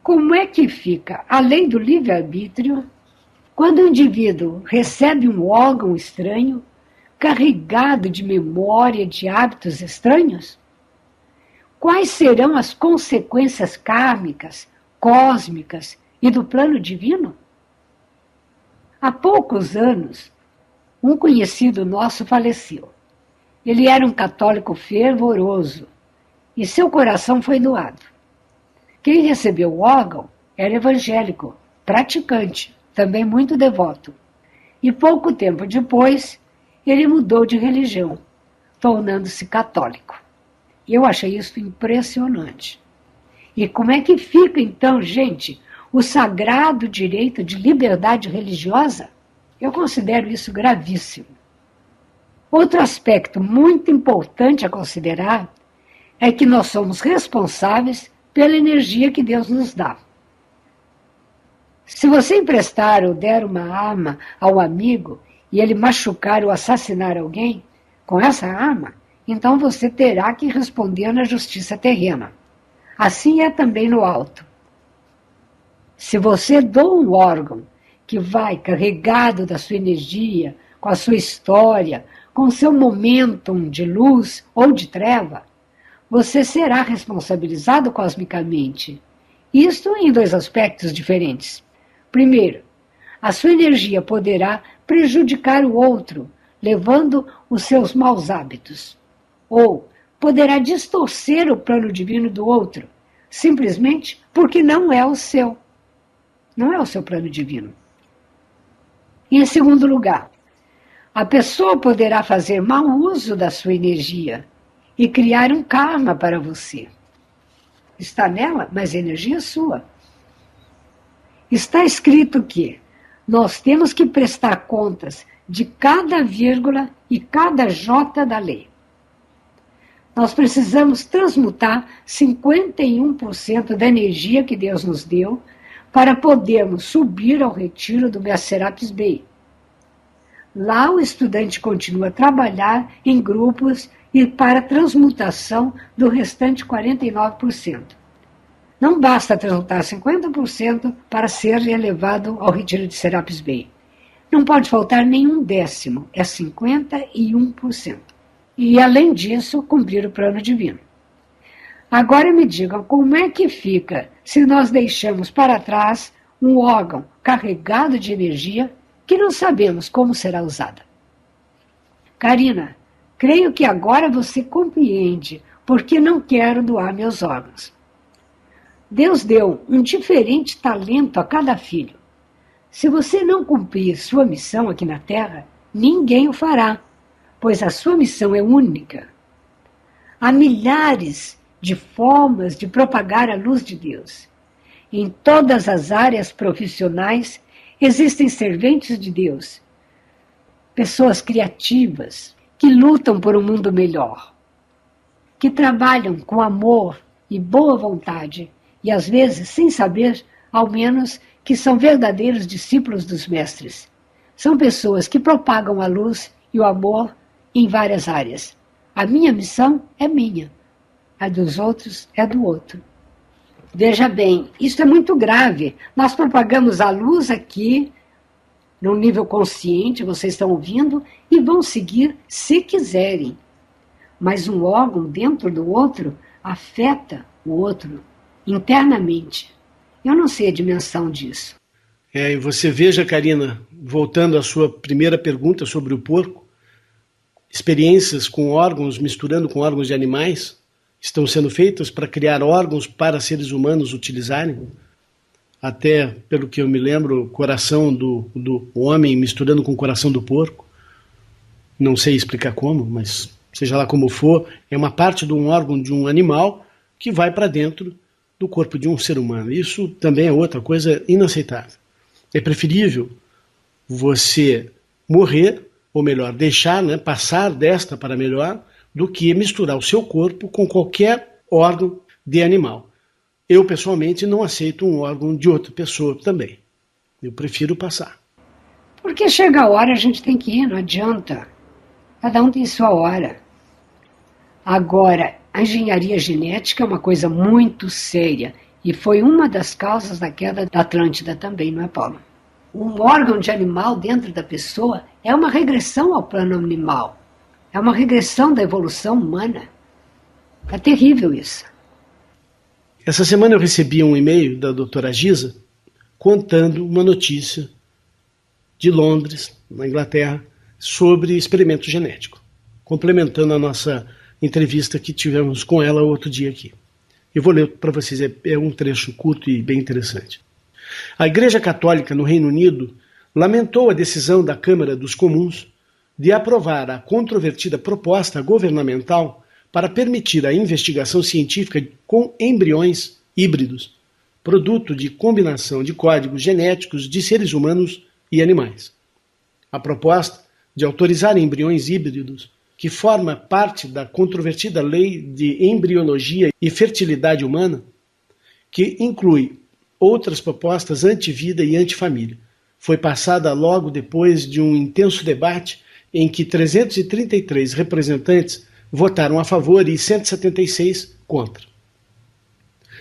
Como é que fica a lei do livre-arbítrio quando o indivíduo recebe um órgão estranho, carregado de memória de hábitos estranhos? Quais serão as consequências kármicas, cósmicas e do plano divino? Há poucos anos, um conhecido nosso faleceu. Ele era um católico fervoroso e seu coração foi doado. Quem recebeu o órgão era evangélico, praticante, também muito devoto. E pouco tempo depois, ele mudou de religião, tornando-se católico. Eu achei isso impressionante. E como é que fica então, gente, o sagrado direito de liberdade religiosa? Eu considero isso gravíssimo. Outro aspecto muito importante a considerar é que nós somos responsáveis pela energia que Deus nos dá. Se você emprestar ou der uma arma ao amigo e ele machucar ou assassinar alguém com essa arma, então você terá que responder na justiça terrena. Assim é também no alto. Se você doa um órgão que vai carregado da sua energia, com a sua história, com o seu momentum de luz ou de treva, você será responsabilizado cosmicamente. Isto em dois aspectos diferentes. Primeiro, a sua energia poderá prejudicar o outro, levando os seus maus hábitos. Ou poderá distorcer o plano divino do outro, simplesmente porque não é o seu. Não é o seu plano divino. E em segundo lugar, a pessoa poderá fazer mau uso da sua energia e criar um karma para você. Está nela, mas a energia é sua. Está escrito que nós temos que prestar contas de cada vírgula e cada jota da lei. Nós precisamos transmutar 51% da energia que Deus nos deu para podermos subir ao retiro do Mestre Serapis Bey. Lá o estudante continua a trabalhar em grupos e para a transmutação do restante 49%. Não basta transmutar 50% para ser elevado ao retiro de Serapis Bey. Não pode faltar nenhum décimo, é 51%. E, além disso, cumprir o plano divino. Agora me digam como é que fica se nós deixamos para trás um órgão carregado de energia que não sabemos como será usada. Karina, creio que agora você compreende por que não quero doar meus órgãos. Deus deu um diferente talento a cada filho. Se você não cumprir sua missão aqui na Terra, ninguém o fará, pois a sua missão é única. Há milhares de formas de propagar a luz de Deus. Em todas as áreas profissionais existem serventes de Deus, pessoas criativas que lutam por um mundo melhor, que trabalham com amor e boa vontade e às vezes sem saber, ao menos, que são verdadeiros discípulos dos mestres. São pessoas que propagam a luz e o amor em várias áreas. A minha missão é minha, a dos outros é do outro. Veja bem, isso é muito grave. Nós propagamos a luz aqui, no nível consciente, vocês estão ouvindo, e vão seguir se quiserem. Mas um órgão dentro do outro afeta o outro internamente. Eu não sei a dimensão disso. E você veja, Karina, voltando à sua primeira pergunta sobre o porco, experiências com órgãos, misturando com órgãos de animais, estão sendo feitas para criar órgãos para seres humanos utilizarem. Até, pelo que eu me lembro, o coração do homem misturando com o coração do porco. Não sei explicar como, mas seja lá como for, é uma parte de um órgão de um animal que vai para dentro do corpo de um ser humano. Isso também é outra coisa inaceitável. É preferível você morrer, ou melhor, deixar, passar desta para melhor, do que misturar o seu corpo com qualquer órgão de animal. Eu, pessoalmente, não aceito um órgão de outra pessoa também. Eu prefiro passar. Porque chega a hora, a gente tem que ir, não adianta. Cada um tem sua hora. Agora, a engenharia genética é uma coisa muito séria e foi uma das causas da queda da Atlântida também, não é, Paulo? Um órgão de animal dentro da pessoa é uma regressão ao plano animal. É uma regressão da evolução humana. É terrível isso. Essa semana eu recebi um e-mail da doutora Giza contando uma notícia de Londres, na Inglaterra, sobre experimento genético, complementando a nossa entrevista que tivemos com ela outro dia aqui. Eu vou ler para vocês, é um trecho curto e bem interessante. A Igreja Católica no Reino Unido lamentou a decisão da Câmara dos Comuns de aprovar a controvertida proposta governamental para permitir a investigação científica com embriões híbridos, produto de combinação de códigos genéticos de seres humanos e animais. a proposta de autorizar embriões híbridos, que forma parte da controvertida lei de embriologia e fertilidade humana, que inclui outras propostas anti-vida e anti-família. Foi passada logo depois de um intenso debate em que 333 representantes votaram a favor e 176 contra.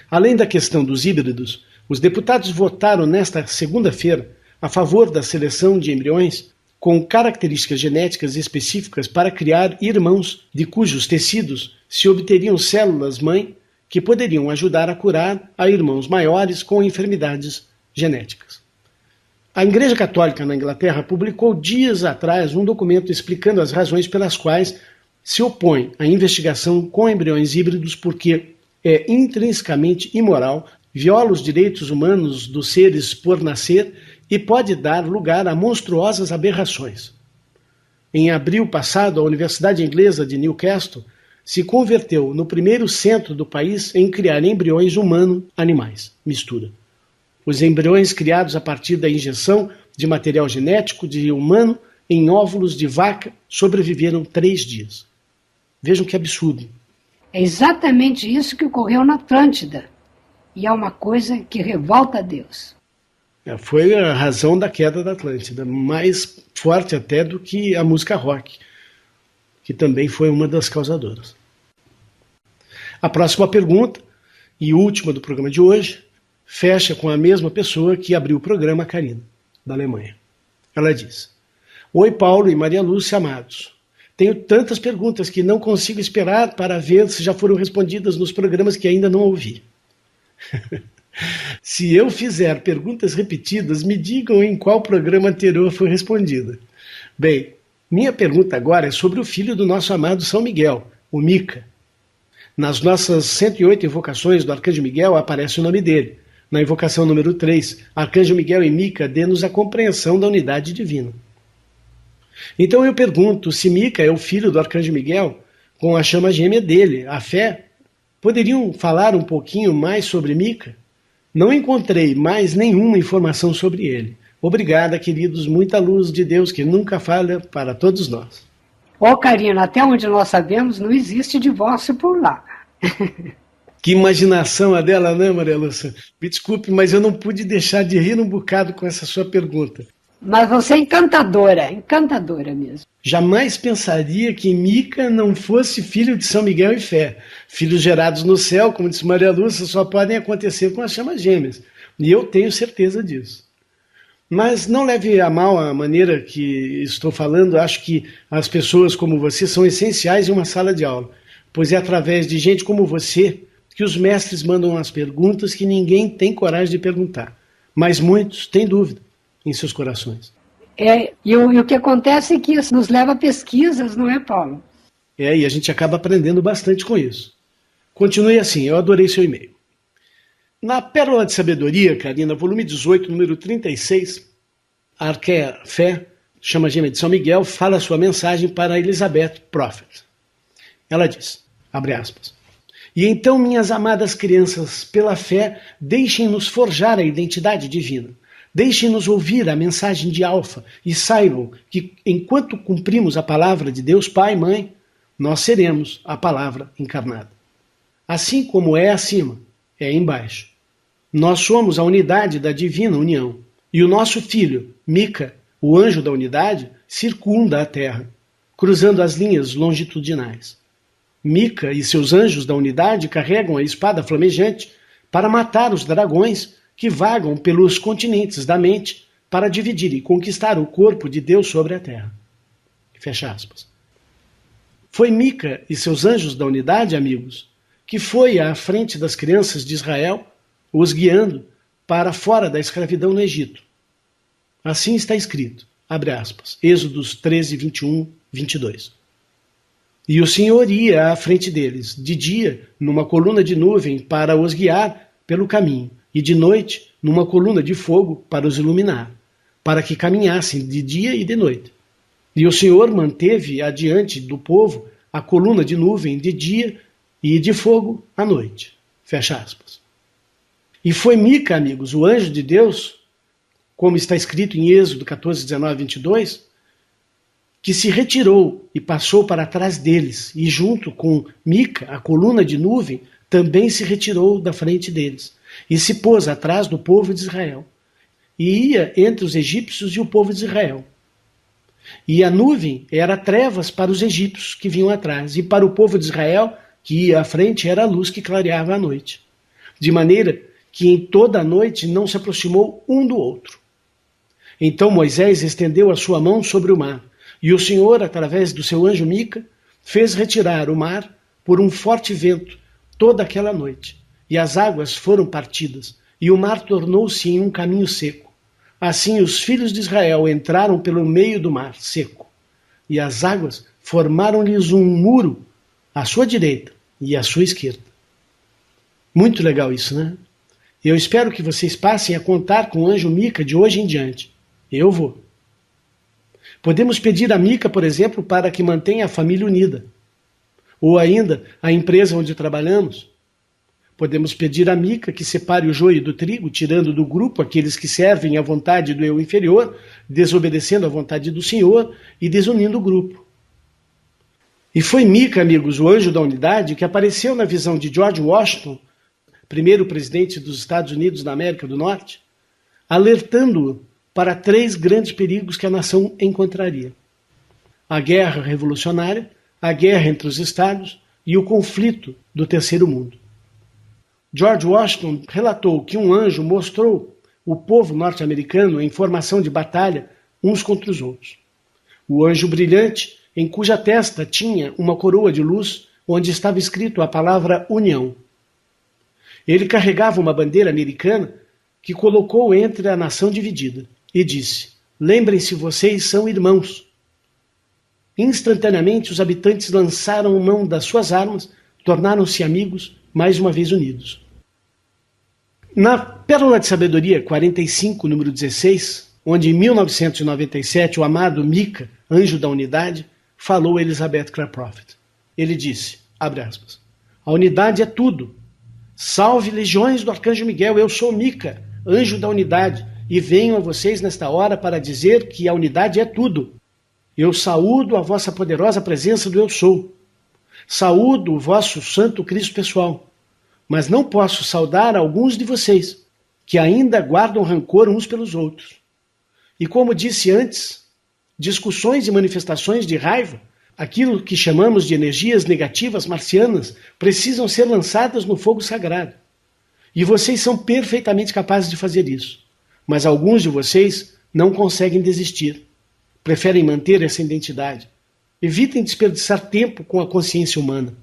Além da questão dos híbridos, os deputados votaram nesta segunda-feira a favor da seleção de embriões com características genéticas específicas para criar irmãos de cujos tecidos se obteriam células-mãe que poderiam ajudar a curar a irmãos maiores com enfermidades genéticas. A Igreja Católica na Inglaterra publicou dias atrás um documento explicando as razões pelas quais se opõe à investigação com embriões híbridos porque é intrinsecamente imoral, viola os direitos humanos dos seres por nascer e pode dar lugar a monstruosas aberrações. Em abril passado, a Universidade Inglesa de Newcastle se converteu no primeiro centro do país em criar embriões humano-animais, mistura. Os embriões criados a partir da injeção de material genético de humano em óvulos de vaca sobreviveram 3 dias. Vejam que absurdo. É exatamente isso que ocorreu na Atlântida. E é uma coisa que revolta a Deus. Foi a razão da queda da Atlântida, mais forte até do que a música rock, que também foi uma das causadoras. A próxima pergunta, e última do programa de hoje, fecha com a mesma pessoa que abriu o programa, Karina, da Alemanha. Ela diz: Oi, Paulo e Maria Lúcia amados. Tenho tantas perguntas que não consigo esperar para ver se já foram respondidas nos programas que ainda não ouvi. Se eu fizer perguntas repetidas, me digam em qual programa anterior foi respondida. Bem, minha pergunta agora é sobre o filho do nosso amado São Miguel, o Mica. Nas nossas 108 invocações do Arcanjo Miguel aparece o nome dele. Na invocação número 3, Arcanjo Miguel e Mica dê-nos a compreensão da unidade divina. Então eu pergunto, se Mica é o filho do Arcanjo Miguel, com a chama gêmea dele, a fé, poderiam falar um pouquinho mais sobre Mica? Não encontrei mais nenhuma informação sobre ele. Obrigada, queridos, muita luz de Deus que nunca falha para todos nós. Karina, até onde nós sabemos, não existe divórcio por lá. Que imaginação a dela, né, Maria Lúcia? Me desculpe, mas eu não pude deixar de rir um bocado com essa sua pergunta. Mas você é encantadora mesmo. Jamais pensaria que Mica não fosse filho de São Miguel e Fé. Filhos gerados no céu, como disse Maria Lúcia, só podem acontecer com as chamas gêmeas. E eu tenho certeza disso. Mas não leve a mal a maneira que estou falando. Acho que as pessoas como você são essenciais em uma sala de aula. Pois é através de gente como você que os mestres mandam as perguntas que ninguém tem coragem de perguntar. Mas muitos têm dúvida em seus corações. E o que acontece é que isso nos leva a pesquisas, não é, Paulo? E a gente acaba aprendendo bastante com isso. Continue assim, eu adorei seu e-mail. Na Pérola de Sabedoria, Karina, volume 18, número 36, a Arqué Fé, chama gêmea de São Miguel, fala sua mensagem para Elizabeth Prophet. Ela diz, abre aspas, e então, minhas amadas crianças, pela fé, deixem-nos forjar a identidade divina. Deixem-nos ouvir a mensagem de Alfa e saibam que, enquanto cumprimos a palavra de Deus Pai e Mãe, nós seremos a palavra encarnada. Assim como é acima, é embaixo. Nós somos a unidade da divina união. E o nosso filho, Mica, o anjo da unidade, circunda a terra, cruzando as linhas longitudinais. Mica e seus anjos da unidade carregam a espada flamejante para matar os dragões que vagam pelos continentes da mente para dividir e conquistar o corpo de Deus sobre a terra. Fecha aspas. Foi Mica e seus anjos da unidade, amigos, que foi à frente das crianças de Israel, os guiando para fora da escravidão no Egito. Assim está escrito, abre aspas, Êxodos 13, 21, 22. E o Senhor ia à frente deles, de dia, numa coluna de nuvem para os guiar pelo caminho, e de noite, numa coluna de fogo para os iluminar, para que caminhassem de dia e de noite. E o Senhor manteve adiante do povo a coluna de nuvem de dia e de fogo à noite. Fecha aspas. E foi Mica, amigos, o anjo de Deus, como está escrito em Êxodo 14, 19, 22, que se retirou e passou para trás deles, e junto com Mica, a coluna de nuvem, também se retirou da frente deles, e se pôs atrás do povo de Israel, e ia entre os egípcios e o povo de Israel. E a nuvem era trevas para os egípcios que vinham atrás, e para o povo de Israel, que ia à frente, era a luz que clareava a noite. De maneira que em toda a noite não se aproximou um do outro. Então Moisés estendeu a sua mão sobre o mar, e o Senhor, através do seu anjo Mica, fez retirar o mar por um forte vento toda aquela noite, e as águas foram partidas, e o mar tornou-se em um caminho seco. Assim os filhos de Israel entraram pelo meio do mar seco, e as águas formaram-lhes um muro à sua direita e à sua esquerda. Muito legal isso, né? Eu espero que vocês passem a contar com o anjo Mica de hoje em diante. Eu vou. Podemos pedir a Mica, por exemplo, para que mantenha a família unida. Ou ainda, a empresa onde trabalhamos. Podemos pedir a Mica que separe o joio do trigo, tirando do grupo aqueles que servem à vontade do eu inferior, desobedecendo à vontade do Senhor e desunindo o grupo. E foi Mica, amigos, o anjo da unidade, que apareceu na visão de George Washington, primeiro presidente dos Estados Unidos da América do Norte, alertando-o para 3 grandes perigos que a nação encontraria: a guerra revolucionária, a guerra entre os estados e o conflito do terceiro mundo. George Washington relatou que um anjo mostrou o povo norte-americano em formação de batalha uns contra os outros. O anjo brilhante, em cuja testa tinha uma coroa de luz, onde estava escrito a palavra União. Ele carregava uma bandeira americana que colocou entre a nação dividida e disse: lembrem-se, vocês são irmãos. Instantaneamente, os habitantes lançaram mão das suas armas, tornaram-se amigos, mais uma vez unidos. Na Pérola de Sabedoria 45, número 16, onde em 1997 o amado Mica, anjo da unidade, falou a Elizabeth Clare Prophet. Ele disse, abre aspas, a unidade é tudo. Salve legiões do Arcanjo Miguel, eu sou Mica, anjo da unidade, e venho a vocês nesta hora para dizer que a unidade é tudo. Eu saúdo a vossa poderosa presença do Eu Sou. Saúdo o vosso santo Cristo pessoal. Mas não posso saudar alguns de vocês, que ainda guardam rancor uns pelos outros. E como disse antes, discussões e manifestações de raiva, aquilo que chamamos de energias negativas marcianas, precisam ser lançadas no fogo sagrado. E vocês são perfeitamente capazes de fazer isso. Mas alguns de vocês não conseguem desistir. Preferem manter essa identidade. Evitem desperdiçar tempo com a consciência humana.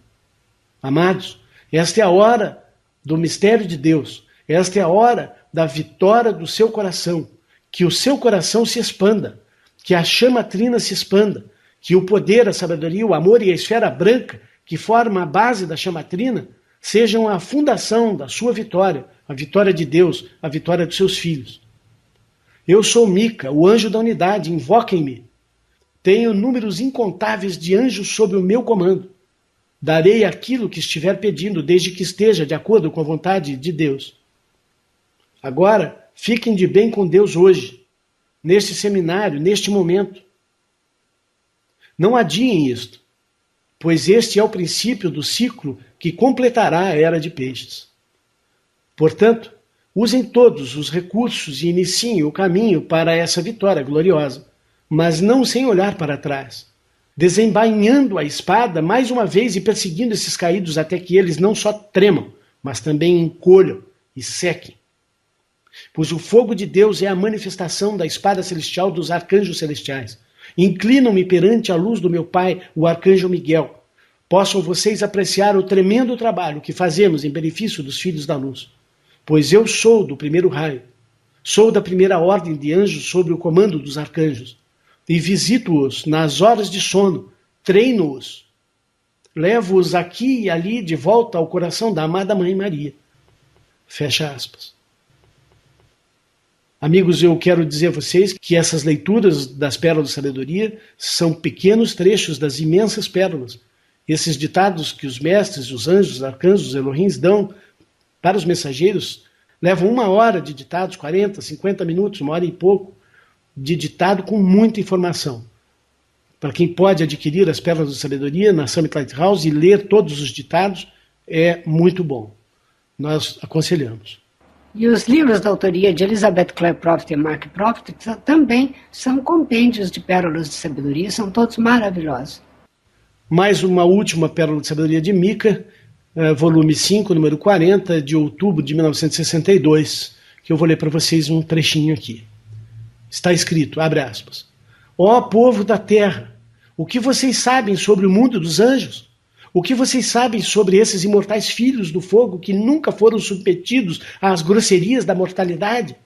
Amados, esta é a hora do mistério de Deus. Esta é a hora da vitória do seu coração. Que o seu coração se expanda. Que a chama trina se expanda. Que o poder, a sabedoria, o amor e a esfera branca, que forma a base da chama trina, sejam a fundação da sua vitória, a vitória de Deus, a vitória dos seus filhos. Eu sou Mica, o anjo da unidade, invoquem-me. Tenho números incontáveis de anjos sob o meu comando. Darei aquilo que estiver pedindo, desde que esteja de acordo com a vontade de Deus. Agora, fiquem de bem com Deus hoje, neste seminário, neste momento. Não adiem isto, pois este é o princípio do ciclo que completará a era de peixes. Portanto, usem todos os recursos e iniciem o caminho para essa vitória gloriosa, mas não sem olhar para trás, desembainhando a espada mais uma vez e perseguindo esses caídos até que eles não só tremam, mas também encolham e sequem. Pois o fogo de Deus é a manifestação da espada celestial dos arcanjos celestiais. Inclinam-me perante a luz do meu Pai, o Arcanjo Miguel. Possam vocês apreciar o tremendo trabalho que fazemos em benefício dos filhos da luz. Pois eu sou do primeiro raio, sou da primeira ordem de anjos sob o comando dos arcanjos, e visito-os nas horas de sono, treino-os, levo-os aqui e ali de volta ao coração da amada Mãe Maria. Fecha aspas. Amigos, eu quero dizer a vocês que essas leituras das Pérolas da Sabedoria são pequenos trechos das imensas pérolas. Esses ditados que os mestres, os anjos, os arcanjos, os Elohims dão para os mensageiros levam 1 hora de ditados, 40, 50 minutos, 1 hora e pouco de ditado com muita informação. para quem pode adquirir as Pérolas da Sabedoria na Summit Lighthouse e ler todos os ditados, é muito bom. Nós aconselhamos. E os livros da autoria de Elizabeth Clare Prophet e Mark Prophet também são compêndios de pérolas de sabedoria, são todos maravilhosos. Mais uma última Pérola de Sabedoria de Mika, volume 5, número 40, de outubro de 1962, que eu vou ler para vocês um trechinho aqui. Está escrito, abre aspas, ó povo da terra, o que vocês sabem sobre o mundo dos anjos? O que vocês sabem sobre esses imortais filhos do fogo que nunca foram submetidos às grosserias da mortalidade?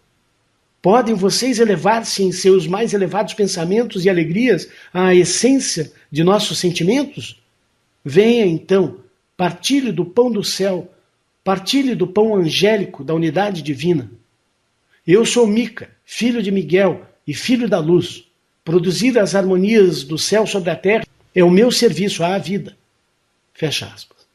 Podem vocês elevar-se em seus mais elevados pensamentos e alegrias à essência de nossos sentimentos? Venha então, partilhe do pão do céu, partilhe do pão angélico da unidade divina. Eu sou Mika, filho de Miguel e filho da luz. Produzir as harmonias do céu sobre a terra é o meu serviço à vida. Fecha aspas.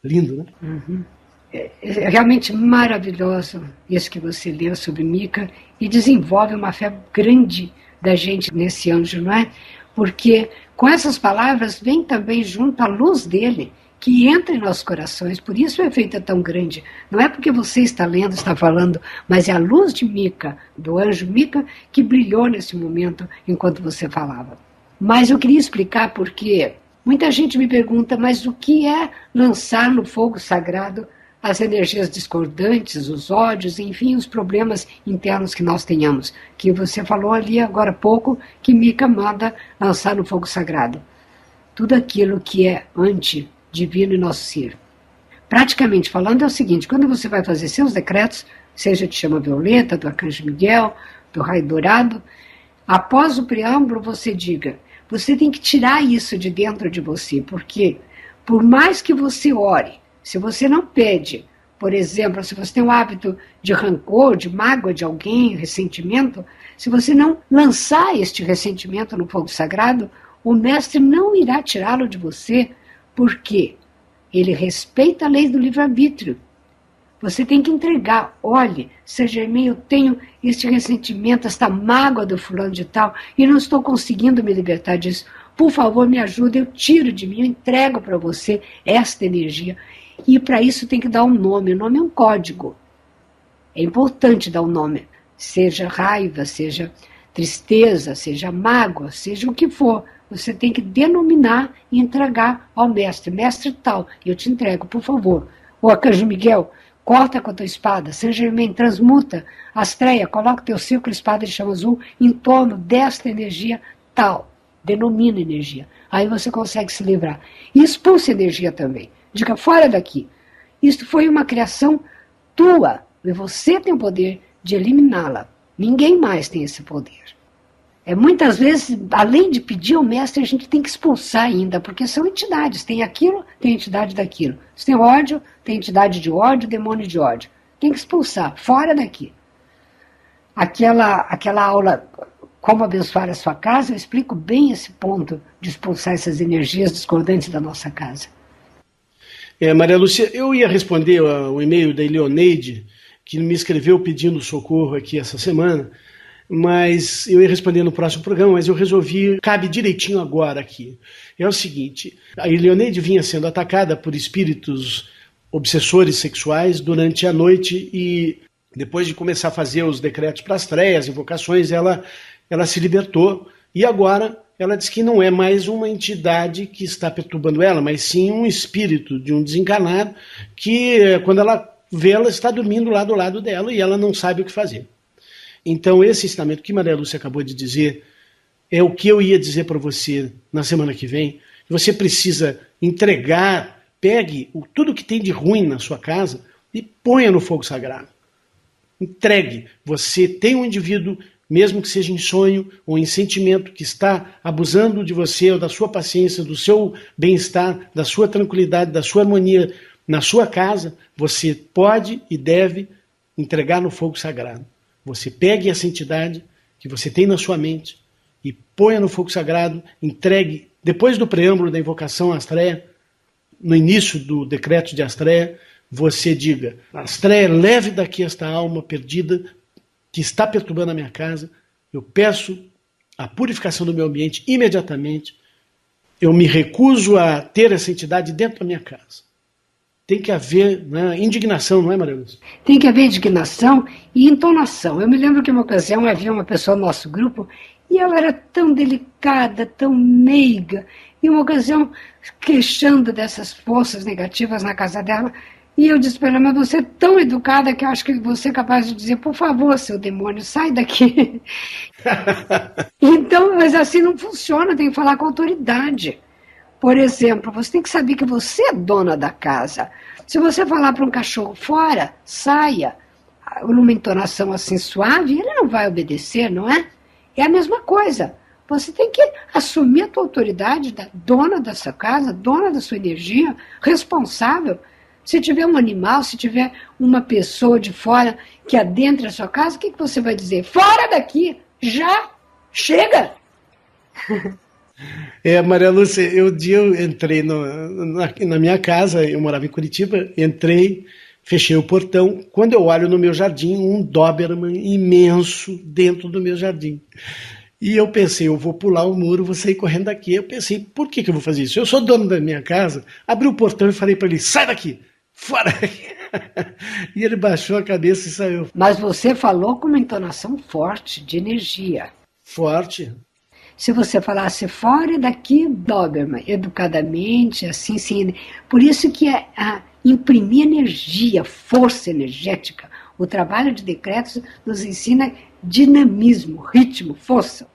Lindo, né? Uhum. É realmente maravilhoso isso que você leu sobre Mika e desenvolve uma fé grande da gente nesse anjo, não é? Porque com essas palavras vem também junto a luz dele, que entra em nossos corações, por isso o efeito é tão grande. Não é porque você está lendo, está falando, mas é a luz de Mika, do anjo Mika, que brilhou nesse momento enquanto você falava. Mas eu queria explicar porque muita gente me pergunta, mas o que é lançar no fogo sagrado as energias discordantes, os ódios, enfim, os problemas internos que nós tenhamos? Que você falou ali agora há pouco, que Mika manda lançar no fogo sagrado. Tudo aquilo que é anti-divino e nocivo. Praticamente falando é o seguinte, quando você vai fazer seus decretos, seja de chama violeta, do arcanjo Miguel, do raio dourado, após o preâmbulo você diga, você tem que tirar isso de dentro de você, porque por mais que você ore, se você não pede, por exemplo, se você tem o hábito de rancor, de mágoa de alguém, ressentimento, se você não lançar este ressentimento no fogo sagrado, o mestre não irá tirá-lo de você, porque ele respeita a lei do livre-arbítrio. Você tem que entregar, olhe, Saint Germain, eu tenho este ressentimento, esta mágoa do fulano de tal, e não estou conseguindo me libertar disso. Por favor, me ajuda, eu tiro de mim, eu entrego para você esta energia. E para isso tem que dar um nome. O nome é um código. É importante dar um nome. Seja raiva, seja tristeza, seja mágoa, seja o que for. Você tem que denominar e entregar ao mestre. Mestre tal, eu te entrego, por favor. O arcanjo Miguel, corta com a tua espada. Saint Germain, transmuta. Astreia, coloca o teu círculo espada de chama azul em torno desta energia tal. Denomina energia. Aí você consegue se livrar. E expulsa energia também. Diga, fora daqui. Isto foi uma criação tua. E você tem o poder de eliminá-la. Ninguém mais tem esse poder. Muitas vezes, além de pedir ao mestre, a gente tem que expulsar ainda, porque são entidades. Tem aquilo, tem entidade daquilo. Se tem ódio, tem entidade de ódio, demônio de ódio. Tem que expulsar, fora daqui. Aquela aula, como abençoar a sua casa, eu explico bem esse ponto de expulsar essas energias discordantes da nossa casa. Maria Lúcia, eu ia responder o e-mail da Leoneide, que me escreveu pedindo socorro aqui essa semana, mas eu ia responder no próximo programa, mas eu resolvi, cabe direitinho agora aqui. É o seguinte, a Leoneide vinha sendo atacada por espíritos obsessores sexuais durante a noite e depois de começar a fazer os decretos para as treias, invocações, ela se libertou e agora ela diz que não é mais uma entidade que está perturbando ela, mas sim um espírito de um desencarnado que, quando ela vê, ela está dormindo lá do lado dela e ela não sabe o que fazer. Então, esse ensinamento que Maria Lúcia acabou de dizer é o que eu ia dizer para você na semana que vem. Você precisa entregar, pegue tudo que tem de ruim na sua casa e ponha no fogo sagrado. Entregue. Você tem um indivíduo, mesmo que seja em sonho ou em sentimento, que está abusando de você ou da sua paciência, do seu bem-estar, da sua tranquilidade, da sua harmonia na sua casa, você pode e deve entregar no fogo sagrado. Você pegue essa entidade que você tem na sua mente e ponha no fogo sagrado, entregue, depois do preâmbulo da invocação Astreia, no início do decreto de Astreia, você diga, Astreia, leve daqui esta alma perdida que está perturbando a minha casa, eu peço a purificação do meu ambiente imediatamente eu me recuso a ter essa entidade dentro da minha casa. Tem que haver, né, indignação, não é, Maria Lúcia? Tem que haver indignação e entonação. Eu me lembro que uma ocasião havia uma pessoa no nosso grupo e ela era tão delicada, tão meiga, e uma ocasião queixando dessas forças negativas na casa dela. E eu disse para ela, mas você é tão educada que eu acho que você é capaz de dizer, por favor, seu demônio, sai daqui. Então, mas assim não funciona, tem que falar com autoridade. Por exemplo, você tem que saber que você é dona da casa. Se você falar para um cachorro fora, saia, numa entonação assim suave, ele não vai obedecer, não é? É a mesma coisa. Você tem que assumir a tua autoridade, da dona dessa casa, dona da sua energia, responsável. Se tiver um animal, se tiver uma pessoa de fora que adentra a sua casa, o que você vai dizer? Fora daqui! Já! Chega! Maria Lúcia, eu entrei na minha casa, eu morava em Curitiba, entrei, fechei o portão, quando eu olho no meu jardim, um Doberman imenso dentro do meu jardim. E eu pensei, eu vou pular o muro, vou sair correndo daqui. Eu pensei, por que eu vou fazer isso? Eu sou dono da minha casa, abri o portão e falei para ele, sai daqui, fora daqui. E ele baixou a cabeça e saiu. Mas você falou com uma entonação forte, de energia. Forte. Se você falasse fora daqui, Doberman, educadamente, assim, sim. Por isso que imprimir energia, força energética. O trabalho de decretos nos ensina dinamismo, ritmo, força.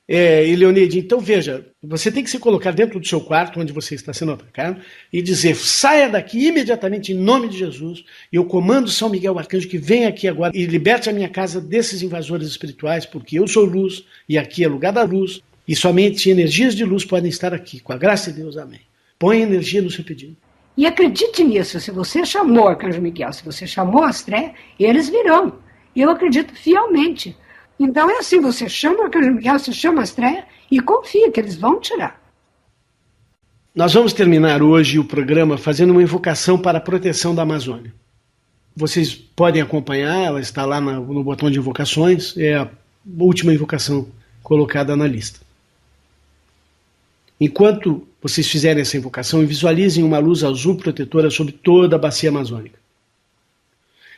Leonide, então veja, você tem que se colocar dentro do seu quarto, onde você está sendo atacado, e dizer, saia daqui imediatamente, em nome de Jesus, e eu comando São Miguel Arcanjo que venha aqui agora e liberte a minha casa desses invasores espirituais, porque eu sou luz, e aqui é lugar da luz, e somente energias de luz podem estar aqui, com a graça de Deus, amém. Põe energia no seu pedido. E acredite nisso, se você chamou o Arcanjo Miguel, se você chamou a Astréia, eles virão. Eu acredito fielmente. Então é assim, você chama o Arcanjo Miguel, você chama a Astréia e confia que eles vão tirar. Nós vamos terminar hoje o programa fazendo uma invocação para a proteção da Amazônia. Vocês podem acompanhar, ela está lá no botão de invocações, é a última invocação colocada na lista. Enquanto vocês fizerem essa invocação, visualizem uma luz azul protetora sobre toda a bacia amazônica.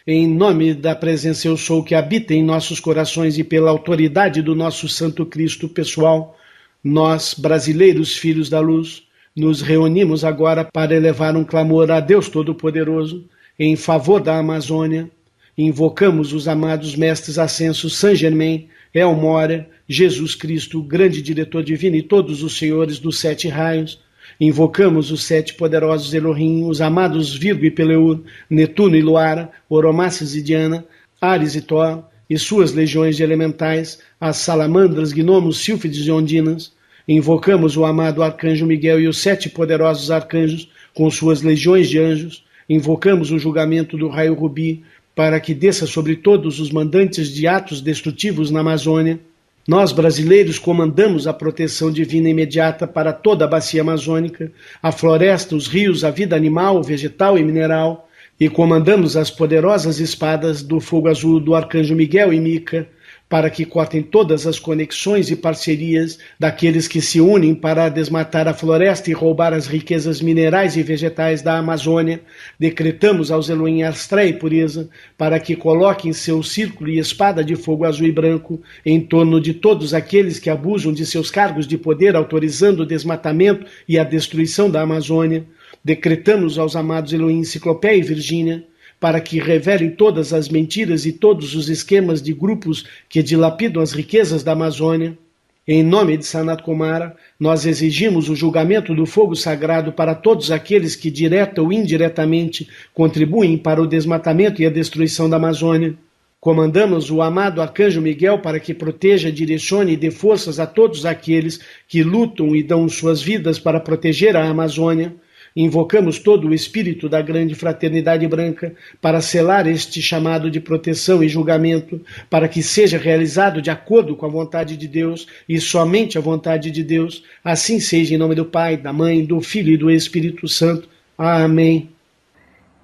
Em nome da presença eu sou que habita em nossos corações e pela autoridade do nosso Santo Cristo pessoal, nós, brasileiros filhos da luz, nos reunimos agora para elevar um clamor a Deus Todo-Poderoso em favor da Amazônia. Invocamos os amados mestres ascensos Saint Germain, El Mora, Jesus Cristo, grande diretor divino e todos os senhores dos 7 raios. Invocamos os 7 poderosos Elohim, os amados Virgo e Peleur, Netuno e Luara, Oromáceas e Diana, Ares e Thor, e suas legiões de elementais, as salamandras, gnomos, sílfides e ondinas. Invocamos o amado Arcanjo Miguel e os 7 poderosos arcanjos, com suas legiões de anjos. Invocamos o julgamento do raio rubi, para que desça sobre todos os mandantes de atos destrutivos na Amazônia. Nós, brasileiros, comandamos a proteção divina imediata para toda a bacia amazônica, a floresta, os rios, a vida animal, vegetal e mineral, e comandamos as poderosas espadas do fogo azul do Arcanjo Miguel e Mica, para que cortem todas as conexões e parcerias daqueles que se unem para desmatar a floresta e roubar as riquezas minerais e vegetais da Amazônia. Decretamos aos Elohim Astréia e pureza, para que coloquem seu círculo e espada de fogo azul e branco em torno de todos aqueles que abusam de seus cargos de poder, autorizando o desmatamento e a destruição da Amazônia. Decretamos aos amados Elohim Ciclopéia e Virgínia, para que revelem todas as mentiras e todos os esquemas de grupos que dilapidam as riquezas da Amazônia. Em nome de Sanat Kumara, nós exigimos o julgamento do fogo sagrado para todos aqueles que, direta ou indiretamente, contribuem para o desmatamento e a destruição da Amazônia. Comandamos o amado Arcanjo Miguel para que proteja, direcione e dê forças a todos aqueles que lutam e dão suas vidas para proteger a Amazônia. Invocamos todo o espírito da grande fraternidade branca para selar este chamado de proteção e julgamento, para que seja realizado de acordo com a vontade de Deus e somente a vontade de Deus. Assim seja em nome do Pai, da Mãe, do Filho e do Espírito Santo. Amém.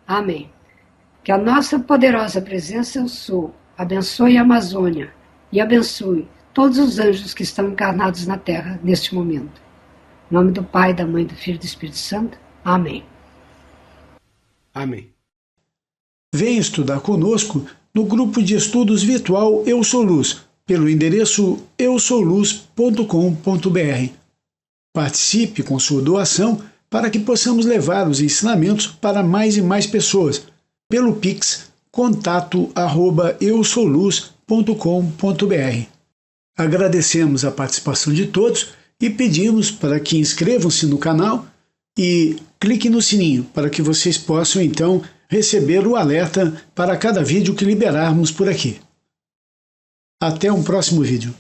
Amém. Que a nossa poderosa presença eu sou abençoe a Amazônia e abençoe todos os anjos que estão encarnados na Terra neste momento. Em nome do Pai, da Mãe, do Filho e do Espírito Santo. Amém. Amém. Venha estudar conosco no grupo de estudos virtual Eu Sou Luz, pelo endereço eusouluz.com.br. Participe com sua doação para que possamos levar os ensinamentos para mais e mais pessoas, pelo Pix contato@eusouluz.com.br. Agradecemos a participação de todos e pedimos para que inscrevam-se no canal e clique no sininho para que vocês possam então receber o alerta para cada vídeo que liberarmos por aqui. Até um próximo vídeo.